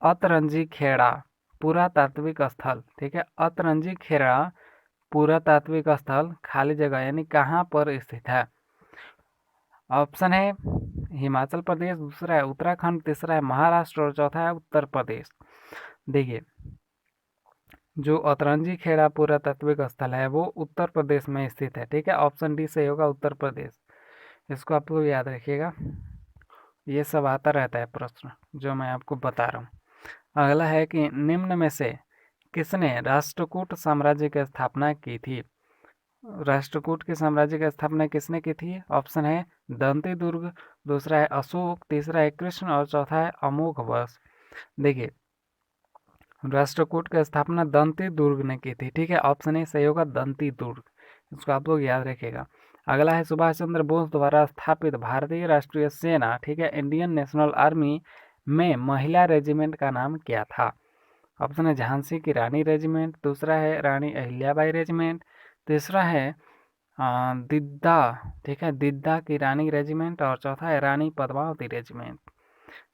अतरंजी खेड़ा पुरातात्विक स्थल, ठीक है, अतरंजी खेड़ा पुरातात्विक स्थल खाली जगह यानी कहाँ पर स्थित है? ऑप्शन है हिमाचल प्रदेश, दूसरा है उत्तराखंड, तीसरा है महाराष्ट्र और चौथा है उत्तर प्रदेश। देखिए जो अतरंजी खेड़ा पुरातात्विक स्थल है वो उत्तर प्रदेश में स्थित है, ठीक है, ऑप्शन डी सही होगा, उत्तर प्रदेश। इसको आप लोग याद रखिएगा, ये सब आता रहता है प्रश्न जो मैं आपको बता रहा हूँ। अगला है कि निम्न में से किसने राष्ट्रकूट साम्राज्य की स्थापना की थी? राष्ट्रकूट के साम्राज्य की स्थापना किसने की थी? ऑप्शन है दंती दुर्ग, दूसरा है अशोक, तीसरा है कृष्ण और चौथा है अमोघवर्ष। देखिए राष्ट्रकूट की स्थापना दंती दुर्ग ने की थी, ठीक है, ऑप्शन ए सही होगा, दंती दुर्ग। इसको आप लोग याद रखिएगा। अगला है सुभाष चंद्र बोस द्वारा स्थापित भारतीय राष्ट्रीय सेना, ठीक है, इंडियन नेशनल आर्मी में महिला रेजिमेंट का नाम क्या था? ऑप्शन है झांसी की रानी रेजिमेंट, दूसरा है रानी अहिल्याबाई रेजिमेंट, तीसरा है दिद्दा, ठीक है, दिद्दा की रानी रेजिमेंट और चौथा है रानी पद्मावती रेजिमेंट।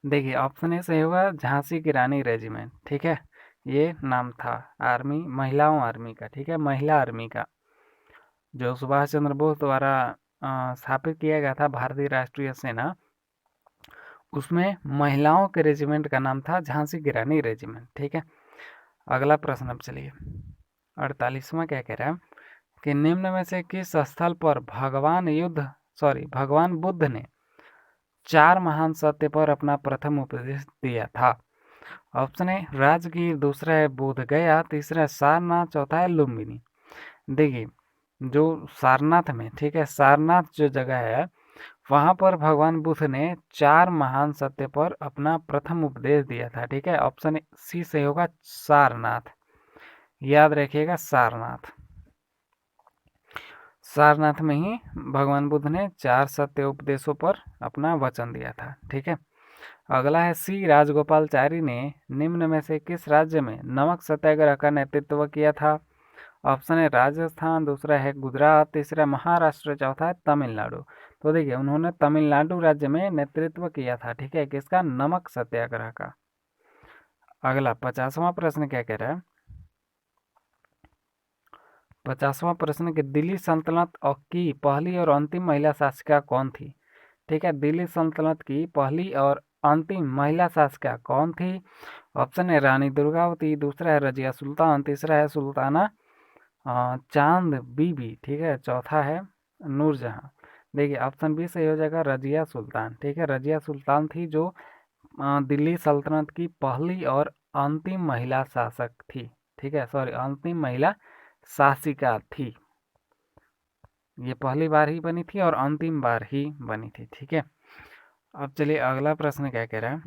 देखिए ऑप्शन ए सही होगा, झांसी की रानी रेजिमेंट, ठीक है, ये नाम था आर्मी, महिलाओं आर्मी का, ठीक है, महिला आर्मी का, जो सुभाष चंद्र बोस द्वारा स्थापित किया गया था भारतीय राष्ट्रीय सेना, उसमें महिलाओं के रेजिमेंट का नाम था झांसी की रानी रेजिमेंट, ठीक है। अगला प्रश्न अब चलिए 48वां क्या कह रहा है कि निम्न में से किस स्थल पर भगवान बुद्ध ने 4 महान सत्य पर अपना प्रथम उपदेश दिया था? ऑप्शन है राजगीर, दूसरा है बोध गया, तीसरा है सारनाथ, चौथा है लुम्बिनी। देखिए जो सारनाथ में, ठीक है, सारनाथ जो जगह है वहाँ पर भगवान बुद्ध ने 4 महान सत्य पर अपना प्रथम उपदेश दिया था, ठीक है, ऑप्शन सी सही होगा, सारनाथ। याद रखिएगा सारनाथ, सारनाथ में ही भगवान बुद्ध ने 4 सत्य उपदेशों पर अपना वचन दिया था, ठीक है। अगला है सी राजगोपालचारी ने निम्न में से किस राज्य में नमक सत्याग्रह का नेतृत्व किया था? ऑप्शन है राजस्थान, दूसरा है गुजरात, तीसरा महाराष्ट्र, चौथा है तमिलनाडु। तो देखिए उन्होंने तमिलनाडु राज्य में नेतृत्व किया था, ठीक है, किसका? नमक सत्याग्रह का। अगला 50वां प्रश्न क्या कह रहा है? 50वां प्रश्न कि दिल्ली सल्तनत की पहली और अंतिम महिला शासिका कौन थी? ठीक है, दिल्ली सल्तनत की पहली और अंतिम महिला शासिका कौन थी? ऑप्शन है रानी दुर्गावती, दूसरा है रजिया सुल्तान, तीसरा है सुल्ताना चांद बीबी, ठीक है, चौथा है नूरजहां। देखिए ऑप्शन बी सही हो जाएगा, रजिया सुल्तान, ठीक है, रजिया सुल्तान थी जो दिल्ली सल्तनत की पहली और अंतिम महिला शासक थी, ठीक है, सॉरी अंतिम महिला शासिका थी। ये पहली बार ही बनी थी और अंतिम बार ही बनी थी, ठीक है। अब चलिए अगला प्रश्न क्या कह रहा है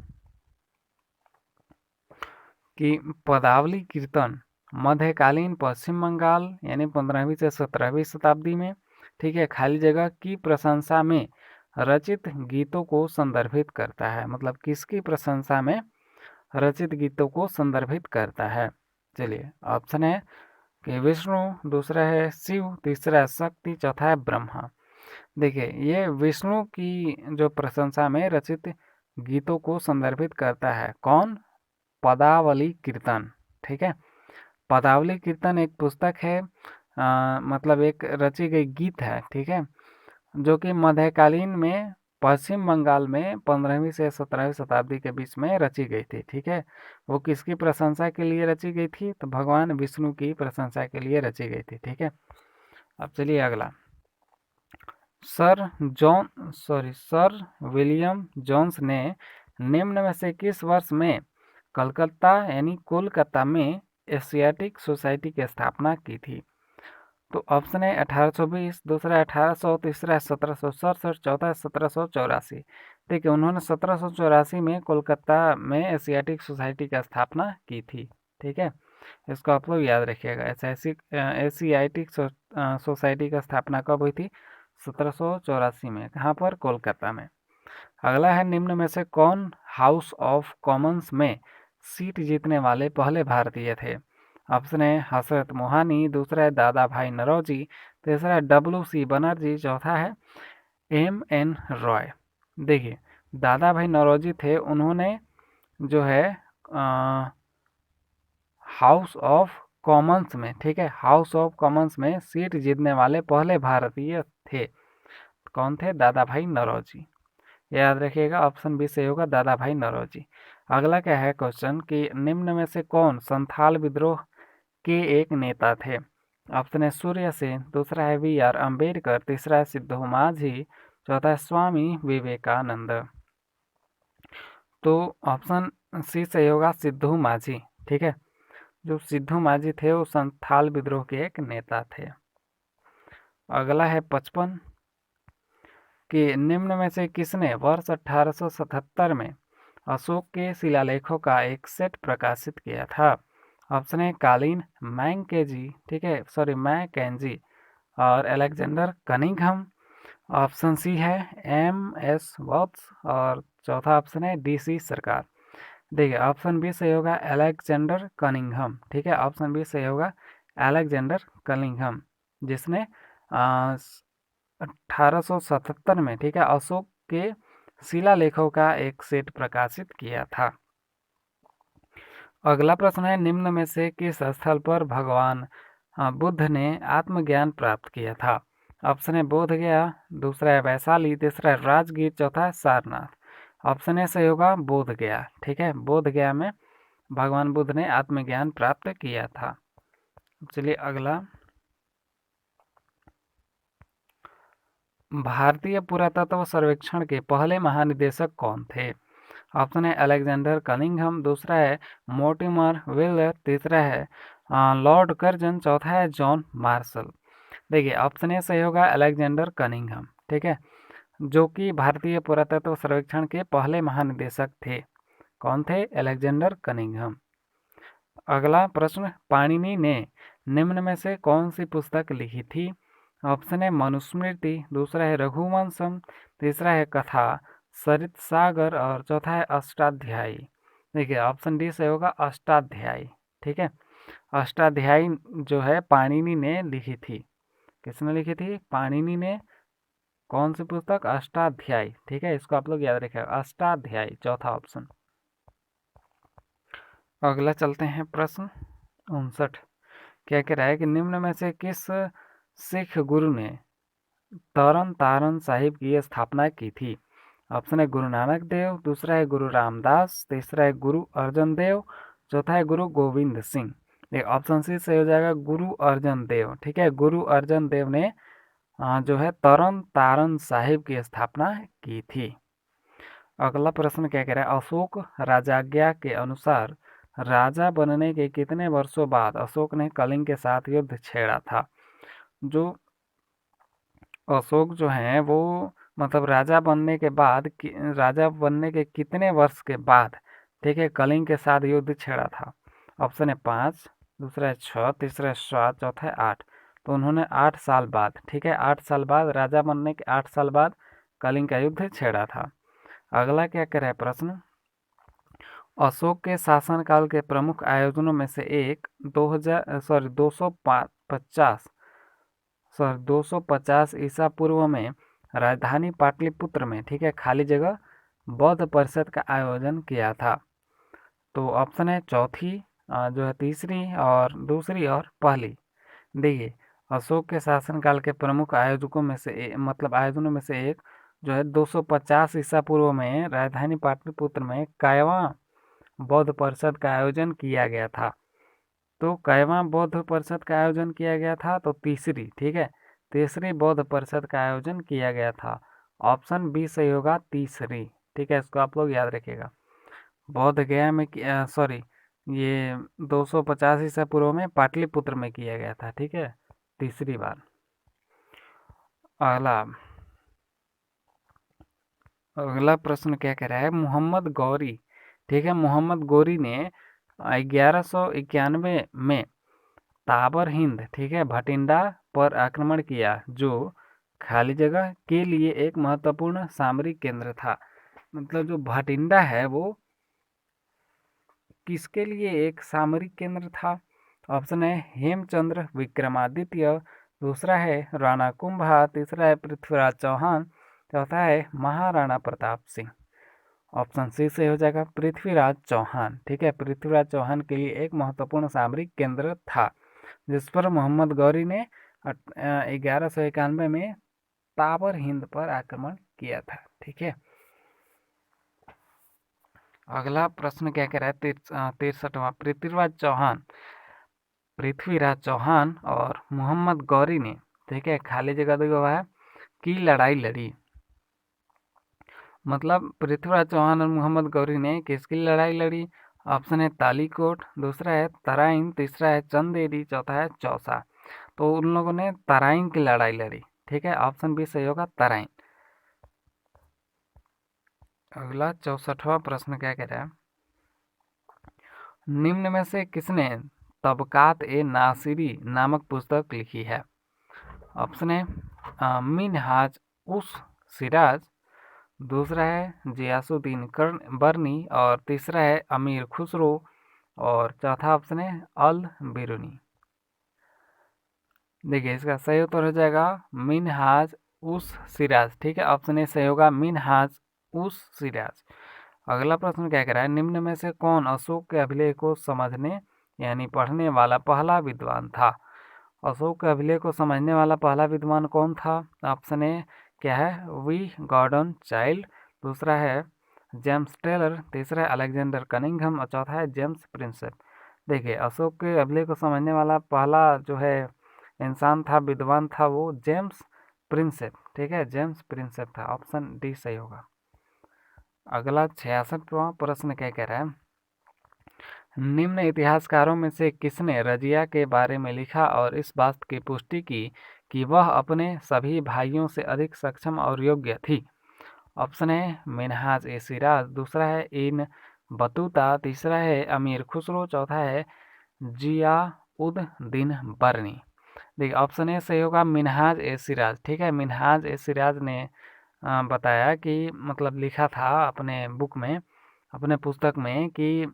कि पदावली कीर्तन मध्यकालीन पश्चिम बंगाल यानी 15वीं से 17वीं शताब्दी में, ठीक है, खाली जगह की प्रशंसा में रचित गीतों को संदर्भित करता है। मतलब किसकी प्रशंसा में रचित गीतों को संदर्भित करता है? चलिए ऑप्शन है कि विष्णु, दूसरा है शिव, तीसरा है शक्ति, चौथा है ब्रह्मा। देखिए ये विष्णु की जो प्रशंसा में रचित गीतों को संदर्भित करता है। कौन? पदावली कीर्तन, ठीक है, पदावली कीर्तन एक पुस्तक है, मतलब एक रची गई गीत है, ठीक है, जो कि मध्यकालीन में पश्चिम बंगाल में 15वीं से 17वीं शताब्दी के बीच में रची गई थी, ठीक है। वो किसकी प्रशंसा के लिए रची गई थी? तो भगवान विष्णु की प्रशंसा के लिए रची गई थी, ठीक है। अब चलिए अगला, सर विलियम जोन्स ने निम्न में से किस वर्ष में कलकत्ता यानी कोलकाता में एशियाटिक सोसाइटी की स्थापना की थी? तो ऑप्शन है 1820, दूसरा 1800, तीसरा 1767, चौथा 1784। देखिए उन्होंने 1784 में कोलकाता में एशियाटिक सोसाइटी की स्थापना की थी। ठीक है, इसको आप लोग याद रखिएगा। एशियाटिक सोसाइटी की स्थापना कब हुई थी? 1784 में। कहाँ पर? कोलकाता में। अगला है, निम्न में से कौन हाउस ऑफ कॉमन्स में सीट जीतने वाले पहले भारतीय थे? ऑप्शन है हसरत मोहानी, दूसरा है दादा भाई नौरोजी, तीसरा है WC बनर्जी, चौथा है M.N. रॉय। देखिए दादा भाई नौरोजी थे, उन्होंने जो है हाउस ऑफ कॉमन्स में, ठीक है, हाउस ऑफ कॉमन्स में सीट जीतने वाले पहले भारतीय थे। कौन थे? दादा भाई नौरोजी। याद रखिएगा, ऑप्शन बी सही होगा, दादा भाई नौरोजी। अगला क्या है क्वेश्चन कि निम्न में से कौन संथाल विद्रोह के एक नेता थे? ऑप्शन है सूर्य सेन, दूसरा है V.R. अम्बेडकर, तीसरा है सिद्धू माझी, चौथा है स्वामी विवेकानंद। तो ऑप्शन सी सही होगा, सिद्धू माझी। ठीक है, जो सिद्धू माझी थे वो संथाल विद्रोह के एक नेता थे। अगला है 55 कि निम्न में से किसने वर्ष 1877 में अशोक के शिलालेखों का एक सेट प्रकाशित किया था? ऑप्शन है कालीन मैंकेजी, ठीक है, सॉरी मैकेंजी और अलेक्जेंडर कनिंघम। ऑप्शन सी है M.S. वॉट्स और चौथा ऑप्शन है DC सरकार। देखिए ऑप्शन बी सही होगा, अलेक्जेंडर कनिंघम। ठीक है, ऑप्शन बी सही होगा, अलेक्जेंडर कनिंघम, जिसने 1877 में, ठीक है, अशोक के शिलालेखों का एक सेट प्रकाशित किया था। अगला प्रश्न है, निम्न में से किस स्थल पर भगवान बुद्ध ने आत्मज्ञान प्राप्त किया था? ऑप्शन है बोध गया, दूसरा है वैशाली, तीसरा है राजगीर, चौथा है सारनाथ। ऑप्शन ए सही होगा, बोध गया। ठीक है, बोध गया में भगवान बुद्ध ने आत्मज्ञान प्राप्त किया था। चलिए अगला, भारतीय पुरातत्व सर्वेक्षण के पहले महानिदेशक कौन थे? ऑप्शन है अलेक्जेंडर कनिंघम, दूसरा है मोर्टिमर व्हीलर, तीसरा है लॉर्ड कर्जन, चौथा है जॉन मार्शल। देखिए ऑप्शन ए सही होगा, अलेक्जेंडर कनिंघम। ठीक है, जो कि भारतीय पुरातत्व सर्वेक्षण के पहले महानिदेशक थे। कौन थे? Alexander Cunningham. अगला प्रश्न, पाणिनि ने निम्न में से कौन सी पुस्तक लिखी थी? ऑप्शन है मनुस्मृति, दूसरा है रघुवंशम, तीसरा है कथा सरित सागर और चौथा है अष्टाध्यायी। देखिए ऑप्शन डी से होगा अष्टाध्यायी। ठीक है, अष्टाध्यायी जो है पाणिनि ने लिखी थी। किसने लिखी थी? पाणिनि ने। कौन सी पुस्तक? अष्टाध्यायी। ठीक है, इसको आप लोग याद रखिएगा, अष्टाध्यायी, चौथा ऑप्शन। अगला चलते हैं प्रश्न 59। क्या कह रहा है कि निम्न में से किस सिख गुरु ने तरन तारण साहिब की स्थापना की थी? ऑप्शन है गुरु नानक देव, दूसरा है गुरु रामदास, तीसरा है गुरु अर्जन देव, चौथा है गुरु गोविंद सिंह। एक ऑप्शन सी सही हो जाएगा, गुरु अर्जन देव। ठीक है, गुरु अर्जन देव ने जो है तरन तारण साहिब की स्थापना की थी। अगला प्रश्न क्या कह रहा है, अशोक राजाज्ञा के अनुसार राजा बनने के कितने वर्षों बाद अशोक ने कलिंग के साथ युद्ध छेड़ा था? जो अशोक जो हैं वो मतलब राजा बनने के कितने वर्ष के बाद, ठीक है, कलिंग के साथ युद्ध छेड़ा था? ऑप्शन है 5, दूसरा है 6, तीसरा है 7, चौथा है 8। तो उन्होंने 8 साल बाद, ठीक है, 8 साल बाद, राजा बनने के 8 साल बाद कलिंग का युद्ध छेड़ा था। अगला क्या कह रहा है प्रश्न, अशोक के शासनकाल के प्रमुख आयोजनों में से एक 250 ईसा पूर्व में राजधानी पाटलिपुत्र में, ठीक है, खाली जगह बौद्ध परिषद का आयोजन किया था। तो ऑप्शन है चौथी, जो है तीसरी और दूसरी और पहली। देखिए अशोक के शासनकाल के प्रमुख आयोजकों में से मतलब आयोजनों में से एक जो है 250 ईसा पूर्व में राजधानी पाटलिपुत्र में कायवा बौद्ध परिषद का आयोजन किया गया था। तो कायवा बौद्ध परिषद का आयोजन किया गया था, तो तीसरी, ठीक है, तीसरी बौद्ध परिषद का आयोजन किया गया था। ऑप्शन बी सही होगा, तीसरी। ठीक है, इसको आप लोग याद रखिएगा। बौद्ध गया में सॉरी, ये 250 ईसा पूर्व में पाटलिपुत्र में किया गया था। ठीक है, तीसरी बार। अगला, अगला प्रश्न क्या कह रहा है, मोहम्मद गौरी, ठीक है, मोहम्मद गौरी ने 1191 में ताबर हिंद, ठीक है, भटिंडा पर आक्रमण किया, जो खाली जगह के लिए एक महत्वपूर्ण सामरिक केंद्र था। मतलब जो भटिंडा है वो किसके लिए एक सामरिक केंद्र था? ऑप्शन है हेमचंद्र विक्रमादित्य, दूसरा है राणा कुंभा, तीसरा है पृथ्वीराज चौहान, चौथा है महाराणा प्रताप सिंह। ऑप्शन सी से हो जाएगा पृथ्वीराज चौहान, ठीक है, पृथ्वीराज चौहान के लिए एक महत्वपूर्ण सामरिक केंद्र था, जिस पर मोहम्मद गौरी ने 1191 में ताबर हिंद पर आक्रमण किया था। ठीक है, अगला प्रश्न क्या कह रहा है, 63वां, पृथ्वीराज चौहान और मोहम्मद गौरी ने, ठीक है, खाली जगह देखो है, की लड़ाई लड़ी। मतलब पृथ्वीराज चौहान और मोहम्मद गौरी ने किसकी लड़ाई लड़ी? ऑप्शन है तालीकोट, दूसरा है तराइन, तीसरा है चंदेरी, चौथा है चौसा। तो उन लोगों ने तराइन की लड़ाई लड़ी। ठीक है, ऑप्शन बी सही होगा, तराइन। अगला 64वां प्रश्न क्या कह रहा है, निम्न में से किसने तबकात ए नासिरी नामक पुस्तक लिखी है? ऑप्शन है मिनहाज उस सिराज, दूसरा है जियासुद्दीन बर्नी, और तीसरा है अमीर खुसरो, और चौथा ऑप्शन है अल बिरुनी। देखिए इसका सही उत्तर हो जाएगा मिनहाज उस सिराज। ठीक है, ऑप्शन ए सही होगा, मिनहाज उस सिराज। अगला प्रश्न क्या कह रहा है, निम्न में से कौन अशोक के अभिलेख को समझने यानी पढ़ने वाला पहला विद्वान था? अशोक के अभिलेख को समझने वाला पहला विद्वान कौन था? ऑप्शन ए क्या है, वी गॉर्डन चाइल्ड, दूसरा है जेम्स टेलर, तीसरा है अलेक्जेंडर कनिंघम, और चौथा है जेम्स प्रिंसेप। देखिए अशोक के अभिलेख को समझने वाला पहला जो है इंसान था, विद्वान था, वो जेम्स प्रिंसेप। ठीक है, जेम्स प्रिंसेप था। ऑप्शन डी सही होगा। अगला 66वां प्रश्न क्या कह रहा है, निम्न इतिहासकारों में से किसने रजिया के बारे में लिखा और इस बात की पुष्टि की कि वह अपने सभी भाइयों से अधिक सक्षम और योग्य थी? ऑप्शन है मिनहाज ए सिराज, दूसरा है इन बतूता, तीसरा है अमीर खुसरो, चौथा है जिया उद दिन बर्नी। देखिए ऑप्शन ए सही होगा, मिनहाज ए सिराज। ठीक है, मिनहाज ए सिराज ने बताया कि मतलब लिखा था अपने बुक में, अपने पुस्तक में कि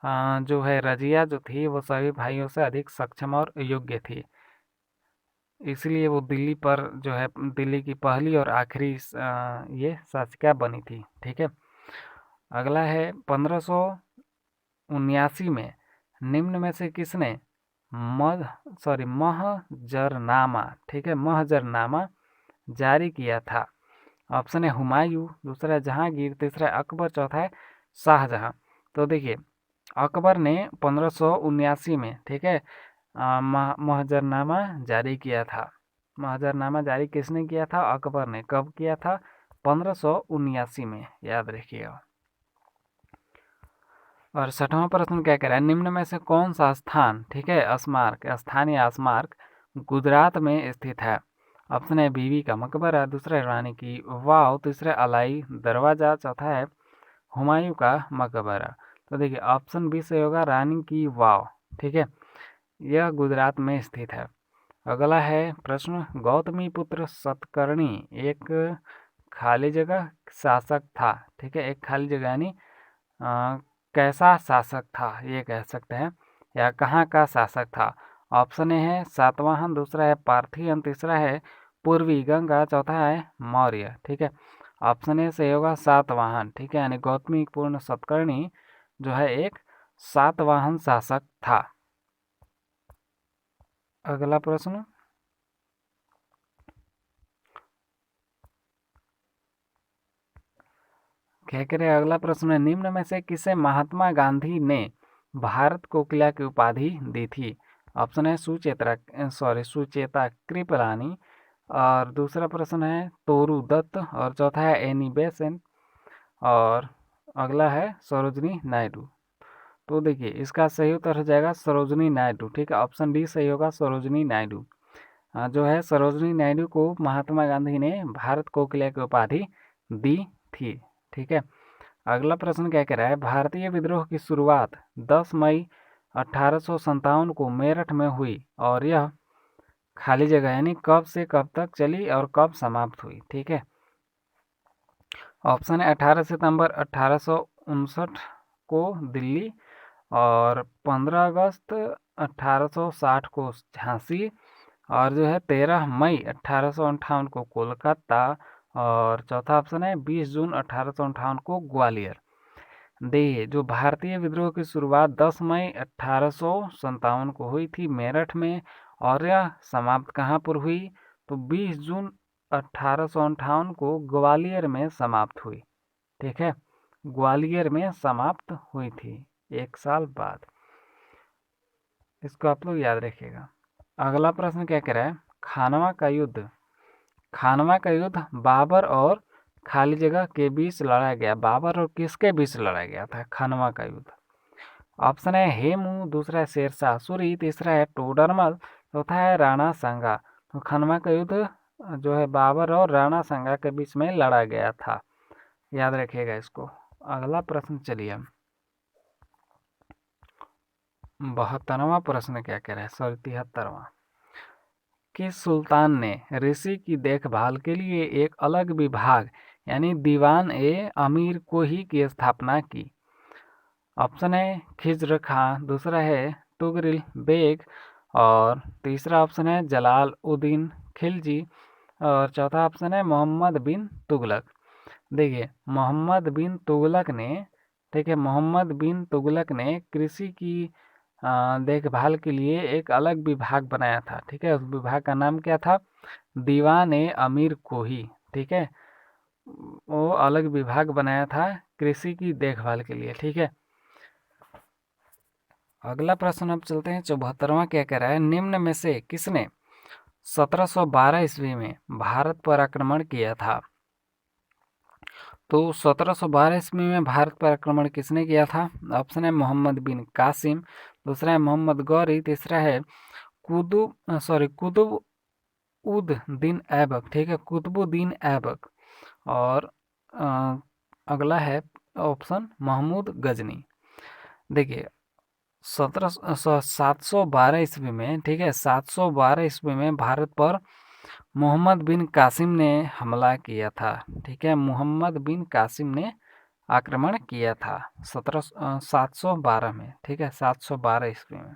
जो है रजिया जो थी वो सभी भाइयों से अधिक सक्षम और योग्य थी, इसलिए वो दिल्ली पर जो है दिल्ली की पहली और आखिरी ये शासिका बनी थी। ठीक है, अगला है 1579 में निम्न में से किसने महजरनामा, ठीक है, महजरनामा जारी किया था? ऑप्शन है हुमायूं, दूसरा है जहांगीर, तीसरा है अकबर, चौथा है शाहजहां। तो देखिए अकबर ने 1579 में, ठीक है, महजरनामा जारी किया था। महजरनामा जारी किसने किया था? अकबर ने। कब किया था? 1579 में, याद रखिएगा। और 60वां प्रश्न क्या कह रहा है, निम्न में से कौन सा स्थान, ठीक है, स्मारक, स्थान या स्मारक गुजरात में स्थित है? ऑप्शन है बीवी का मकबरा, दूसरा है रानी की वाव, तीसरा अलाई दरवाजा, चौथा है हुमायूं का मकबरा। तो देखिए ऑप्शन बी से होगा, रानी की वाव। ठीक है, यह गुजरात में स्थित है। अगला है प्रश्न, गौतमी पुत्र सतकर्णी एक खाली जगह शासक था। ठीक है, एक खाली जगह यानी कैसा शासक था ये कह सकते हैं, या कहाँ का शासक था? ऑप्शन ए है सातवाहन, दूसरा है पार्थियन, तीसरा है पूर्वी गंगा, चौथा है मौर्य। ठीक है, ऑप्शन ए से होगा सातवाहन। ठीक है, यानी गौतमी पूर्ण सतकर्णी जो है एक सातवाहन शासक था। अगला प्रश्न क्या करें, अगला प्रश्न है, निम्न में से किसे महात्मा गांधी ने भारत कोकिला की उपाधि दी थी? ऑप्शन है सुचेता कृपलानी, और दूसरा प्रश्न है तोरू दत्त, और चौथा है एनी बेसेंट, और अगला है सरोजनी नायडू। तो देखिए इसका सही उत्तर हो जाएगा सरोजनी नायडू। ठीक है, ऑप्शन डी सही होगा, सरोजनी नायडू। जो है सरोजनी नायडू को महात्मा गांधी ने भारत कोकिला की उपाधि दी थी। ठीक है, अगला प्रश्न क्या कह रहा है, भारतीय विद्रोह की शुरुआत 10 मई 1857 को मेरठ में हुई और यह खाली जगह यानी कब से कब तक चली और कब समाप्त हुई। ठीक है, ऑप्शन है 18 सितंबर 1859 को दिल्ली, और 15 अगस्त 1860 को झांसी, और जो है 13 मई 1858 को कोलकाता, और चौथा ऑप्शन है 20 जून 1858 को ग्वालियर। देखिए, जो भारतीय विद्रोह की शुरुआत 10 मई 1857 को हुई थी मेरठ में, और यह समाप्त कहाँ पर हुई, तो 20 जून 1858 को ग्वालियर में समाप्त हुई। ठीक है, ग्वालियर में समाप्त हुई थी 1 साल बाद। इसको आप लोग याद रखिएगा। अगला प्रश्न क्या कह रहा है, खानवा का युद्ध बाबर और खाली जगह के बीच लड़ा गया। बाबर और किसके बीच लड़ा गया था खानवा का युद्ध? ऑप्शन है हेमू, दूसरा है शेरशाह सूरी, तीसरा है टोडरमल, चौथा है राणा सांगा। तो खानवा का युद्ध जो है बाबर और राणा सांगा के बीच में लड़ा गया था, याद रखिएगा इसको। अगला प्रश्न चलिए, 72वां प्रश्न क्या कह रहा है, सॉरी 73वां। किस सुल्तान ने ऋषि की देखभाल के लिए एक अलग विभाग यानी दीवान ए अमीर को ही की स्थापना की? ऑप्शन है खिज्र खां, दूसरा है तुगरिल बेग, और तीसरा ऑप्शन है जलाल उद्दीन खिलजी, और चौथा ऑप्शन है मोहम्मद बिन तुगलक। देखिए, मोहम्मद बिन तुगलक ने, ठीक है, मोहम्मद बिन तुगलक ने कृषि की देखभाल के लिए एक अलग विभाग बनाया था। ठीक है, उस विभाग का नाम क्या था, दीवान ए अमीर कोही। ठीक है, वो अलग विभाग बनाया था कृषि की देखभाल के लिए। ठीक है, अगला प्रश्न अब चलते हैं 74वां क्या कह रहा है, निम्न में से किसने 1712 ईस्वी में भारत पर आक्रमण किया था? तो 1712 ईस्वी में भारत पर आक्रमण किसने किया था? ऑप्शन है मोहम्मद बिन कासिम, दूसरा है मोहम्मद गौरी, तीसरा है कुतुब उद दिन ऐबक। ठीक है, कुतुबुद्दीन ऐबक, और अगला है ऑप्शन महमूद गजनी। देखिए, 712 ईस्वी में, ठीक है, 712 ईस्वी में भारत पर मोहम्मद बिन कासिम ने हमला किया था। ठीक है, मोहम्मद बिन कासिम ने आक्रमण किया था 712 में। ठीक है, 712 ईस्वी में।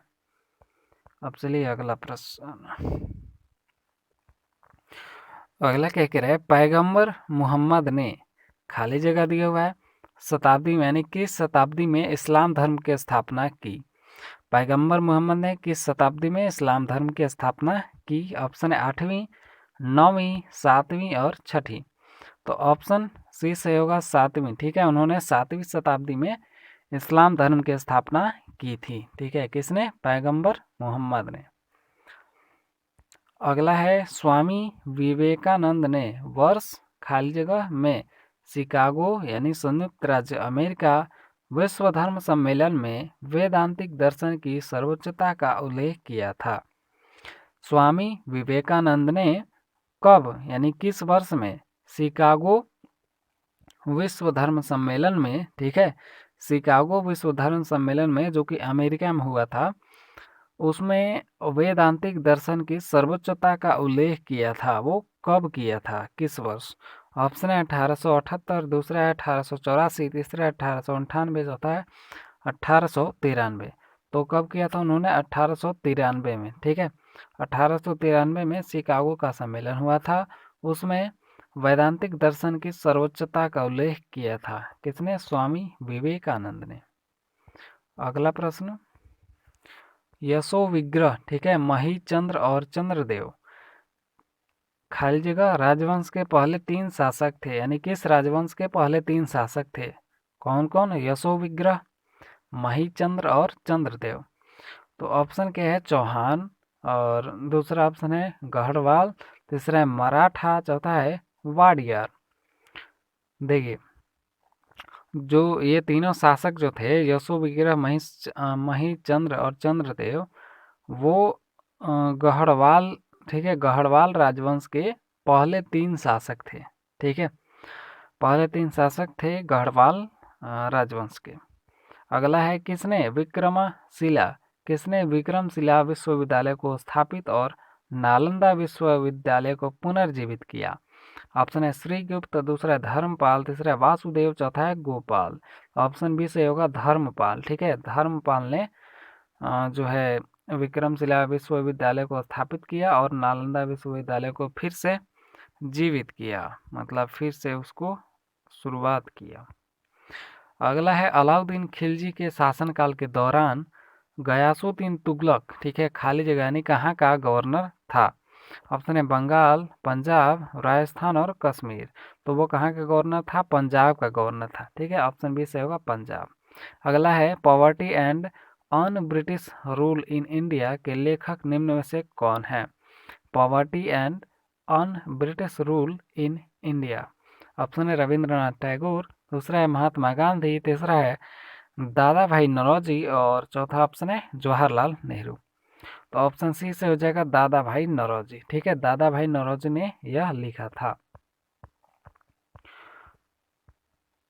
अब चलिए अगला प्रश्न, अगला क्या कह रहा है, पैगंबर मोहम्मद ने खाली जगह दिया हुआ है शताब्दी में यानी किस शताब्दी में इस्लाम धर्म की स्थापना की? पैगंबर मोहम्मद ने किस शताब्दी में इस्लाम धर्म की स्थापना की? ऑप्शन है 8वीं, 9वीं, 7वीं और 6ठी। तो ऑप्शन सी से होगा 7वीं। ठीक है, उन्होंने 7वीं शताब्दी में इस्लाम धर्म की स्थापना की थी। ठीक है, किसने? पैगंबर मोहम्मद ने। अगला है, स्वामी विवेकानंद ने वर्ष खाली जगह में शिकागो यानी संयुक्त राज्य अमेरिका विश्व धर्म सम्मेलन में वेदांतिक दर्शन की सर्वोच्चता का उल्लेख किया था। स्वामी विवेकानंद ने कब यानी किस वर्ष में शिकागो विश्व धर्म सम्मेलन में, ठीक है, शिकागो विश्व धर्म सम्मेलन में जो कि अमेरिका में हुआ था, उसमें वेदांतिक दर्शन की सर्वोच्चता का उल्लेख किया था? वो कब किया था, किस वर्ष? ऑप्शन है 1878, दूसरा है 1884, तीसरा है 1898, चौथा है 1893। तो कब किया था उन्होंने? 1893 में। ठीक है, 1893 में शिकागो का सम्मेलन हुआ था, उसमें वैदांतिक दर्शन की सर्वोच्चता का उल्लेख किया था। किसने? स्वामी विवेकानंद ने। अगला प्रश्न, यशो विग्रह, ठीक है, महीचंद्र और चंद्रदेव खाली जगह राजवंश के पहले 3 शासक थे, यानी किस राजवंश के पहले 3 शासक थे? कौन कौन? यशो विग्रह, महीचंद्र और चंद्रदेव। तो ऑप्शन क्या है? चौहान, और दूसरा ऑप्शन है गढ़वाल, तीसरा है मराठा, चौथा है वाडियार। देखिए, जो ये तीनों शासक जो थे, यशो विग्रह, महीचंद्र और चंद्रदेव, वो गढ़वाल, ठीक है, गढ़वाल राजवंश के पहले 3 शासक थे। ठीक है, पहले 3 शासक थे गढ़वाल राजवंश के। अगला है किसने विक्रमशिला विश्वविद्यालय को स्थापित और नालंदा विश्वविद्यालय को पुनर्जीवित किया? ऑप्शन है श्रीगुप्त, दूसरा है धर्मपाल, तीसरा है वासुदेव, चौथा है गोपाल। ऑप्शन बी से होगा धर्मपाल। ठीक है, धर्मपाल ने जो है विक्रमशिला विश्वविद्यालय को स्थापित किया और नालंदा विश्वविद्यालय को फिर से जीवित किया, मतलब फिर से उसको शुरुआत किया। अगला है अलाउद्दीन खिलजी के शासनकाल के दौरान गयासुद्दीन तुगलक, ठीक है, खाली जगह यानी कहाँ का गवर्नर था? ऑप्शन है बंगाल, पंजाब, राजस्थान और कश्मीर। तो वो कहाँ का गवर्नर था? पंजाब का गवर्नर था। ठीक है, ऑप्शन बी से होगा पंजाब। अगला है poverty and un British rule in India के लेखक निम्न में से कौन है? Poverty and un British rule in India. Option है रविंद्रनाथ टैगोर, दूसरा है महात्मा गांधी, तीसरा है दादा भाई नौरोजी और चौथा ऑप्शन है जवाहरलाल नेहरू। तो ऑप्शन सी से हो जाएगा दादा भाई नौरोजी। ठीक है, दादा भाई नौरोजी ने यह लिखा था।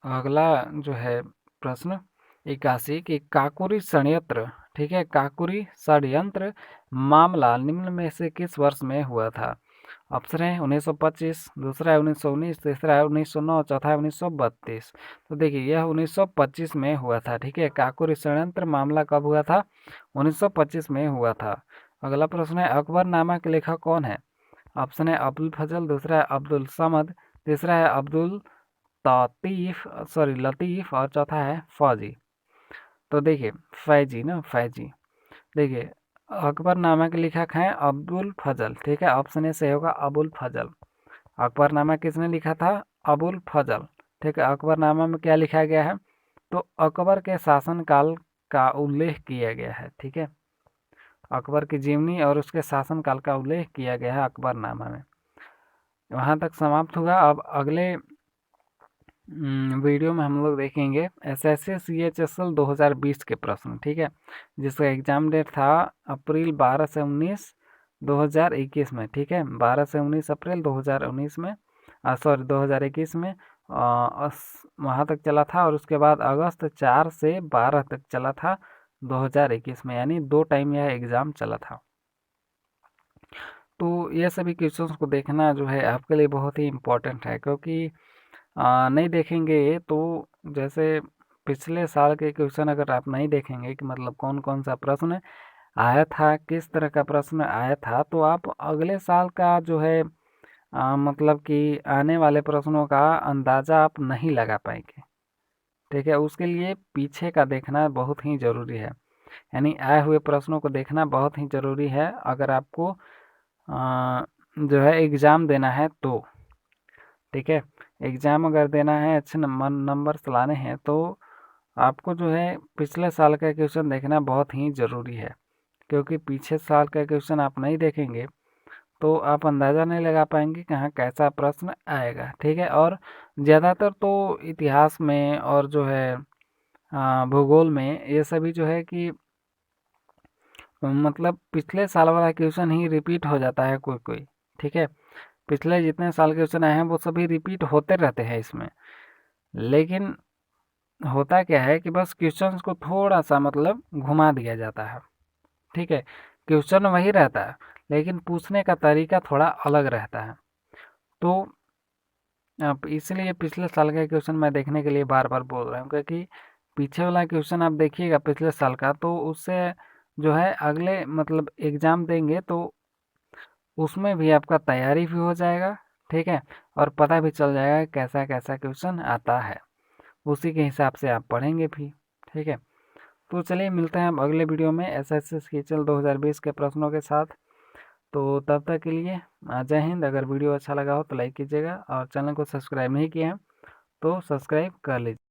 अगला जो है प्रश्न 81 कि काकोरी षड्यंत्र, ठीक है, काकोरी षड्यंत्र मामला निम्न में से किस वर्ष में हुआ था? ऑप्शन है 1925, दूसरा है 1919, तीसरा है 1909, चौथा है 1932। तो देखिए यह 1925 में हुआ था। ठीक है, काकोरी षड्यंत्र मामला कब हुआ था? 1925 में हुआ था। अगला प्रश्न है अकबरनामा के लेखक कौन है? ऑप्शन है अब्दुल फजल, दूसरा है अब्दुल समद, तीसरा है अब्दुल लतीफ़ और चौथा है फौजी। तो देखिए फैजी। देखिए अकबरनामा के लेखक हैं अब्दुल फजल। ठीक है, ऑप्शन ए से होगा अबुल फजल। अकबरनामा किसने लिखा था? अबुल फजल। ठीक है, अकबरनामा में क्या लिखा गया है? तो अकबर के शासनकाल का उल्लेख किया गया है। ठीक है, अकबर की जीवनी और उसके शासनकाल का उल्लेख किया गया है अकबरनामा में। वहाँ तक समाप्त हुआ। अब अगले वीडियो में हम लोग देखेंगे SSC CHSL 2020 के प्रश्न। ठीक है, जिसका एग्ज़ाम डेट था अप्रैल 12 से 19 2021 में। ठीक है, 12 से 19 अप्रैल 2019 में 2021 में वहाँ तक चला था और उसके बाद अगस्त 4 से 12 तक चला था 2021 में, यानी 2 टाइम यह एग्ज़ाम चला था। तो ये सभी क्वेश्चंस को देखना जो है आपके लिए बहुत ही इम्पोर्टेंट है, क्योंकि नहीं देखेंगे तो जैसे पिछले साल के क्वेश्चन अगर आप नहीं देखेंगे कि मतलब कौन कौन सा प्रश्न आया था, किस तरह का प्रश्न आया था, तो आप अगले साल का जो है मतलब कि आने वाले प्रश्नों का अंदाज़ा आप नहीं लगा पाएंगे। ठीक है, उसके लिए पीछे का देखना बहुत ही ज़रूरी है, यानी आए हुए प्रश्नों को देखना बहुत ही ज़रूरी है अगर आपको जो है एग्ज़ाम देना है तो। ठीक है, एग्ज़ाम अगर देना है, अच्छे नंबर्स लाने हैं, तो आपको जो है पिछले साल का क्वेश्चन देखना बहुत ही ज़रूरी है, क्योंकि पीछे साल का क्वेश्चन आप नहीं देखेंगे तो आप अंदाज़ा नहीं लगा पाएंगे कहाँ कैसा प्रश्न आएगा। ठीक है, और ज़्यादातर तो इतिहास में और जो है भूगोल में ये सभी जो है कि मतलब पिछले साल वाला क्वेश्चन ही रिपीट हो जाता है कोई कोई। ठीक है, पिछले जितने साल के क्वेश्चन आए हैं वो सभी रिपीट होते रहते हैं इसमें, लेकिन होता क्या है कि बस क्वेश्चंस को थोड़ा सा मतलब घुमा दिया जाता है। ठीक है, क्वेश्चन वही रहता है लेकिन पूछने का तरीका थोड़ा अलग रहता है। तो अब इसलिए पिछले साल का क्वेश्चन मैं देखने के लिए बार बार बोल रहा हूँ, क्योंकि पीछे वाला क्वेश्चन आप देखिएगा पिछले साल का, तो उससे जो है अगले मतलब एग्ज़ाम देंगे तो उसमें भी आपका तैयारी भी हो जाएगा। ठीक है, और पता भी चल जाएगा कैसा कैसा क्वेश्चन आता है, उसी के हिसाब से आप पढ़ेंगे भी। ठीक है, तो चलिए मिलते हैं हम अगले वीडियो में SSC CHL 2020 के प्रश्नों के साथ। तो तब तक के लिए जय हिंद। अगर वीडियो अच्छा लगा हो तो लाइक कीजिएगा और चैनल को सब्सक्राइब नहीं किए हैं तो सब्सक्राइब कर लीजिए।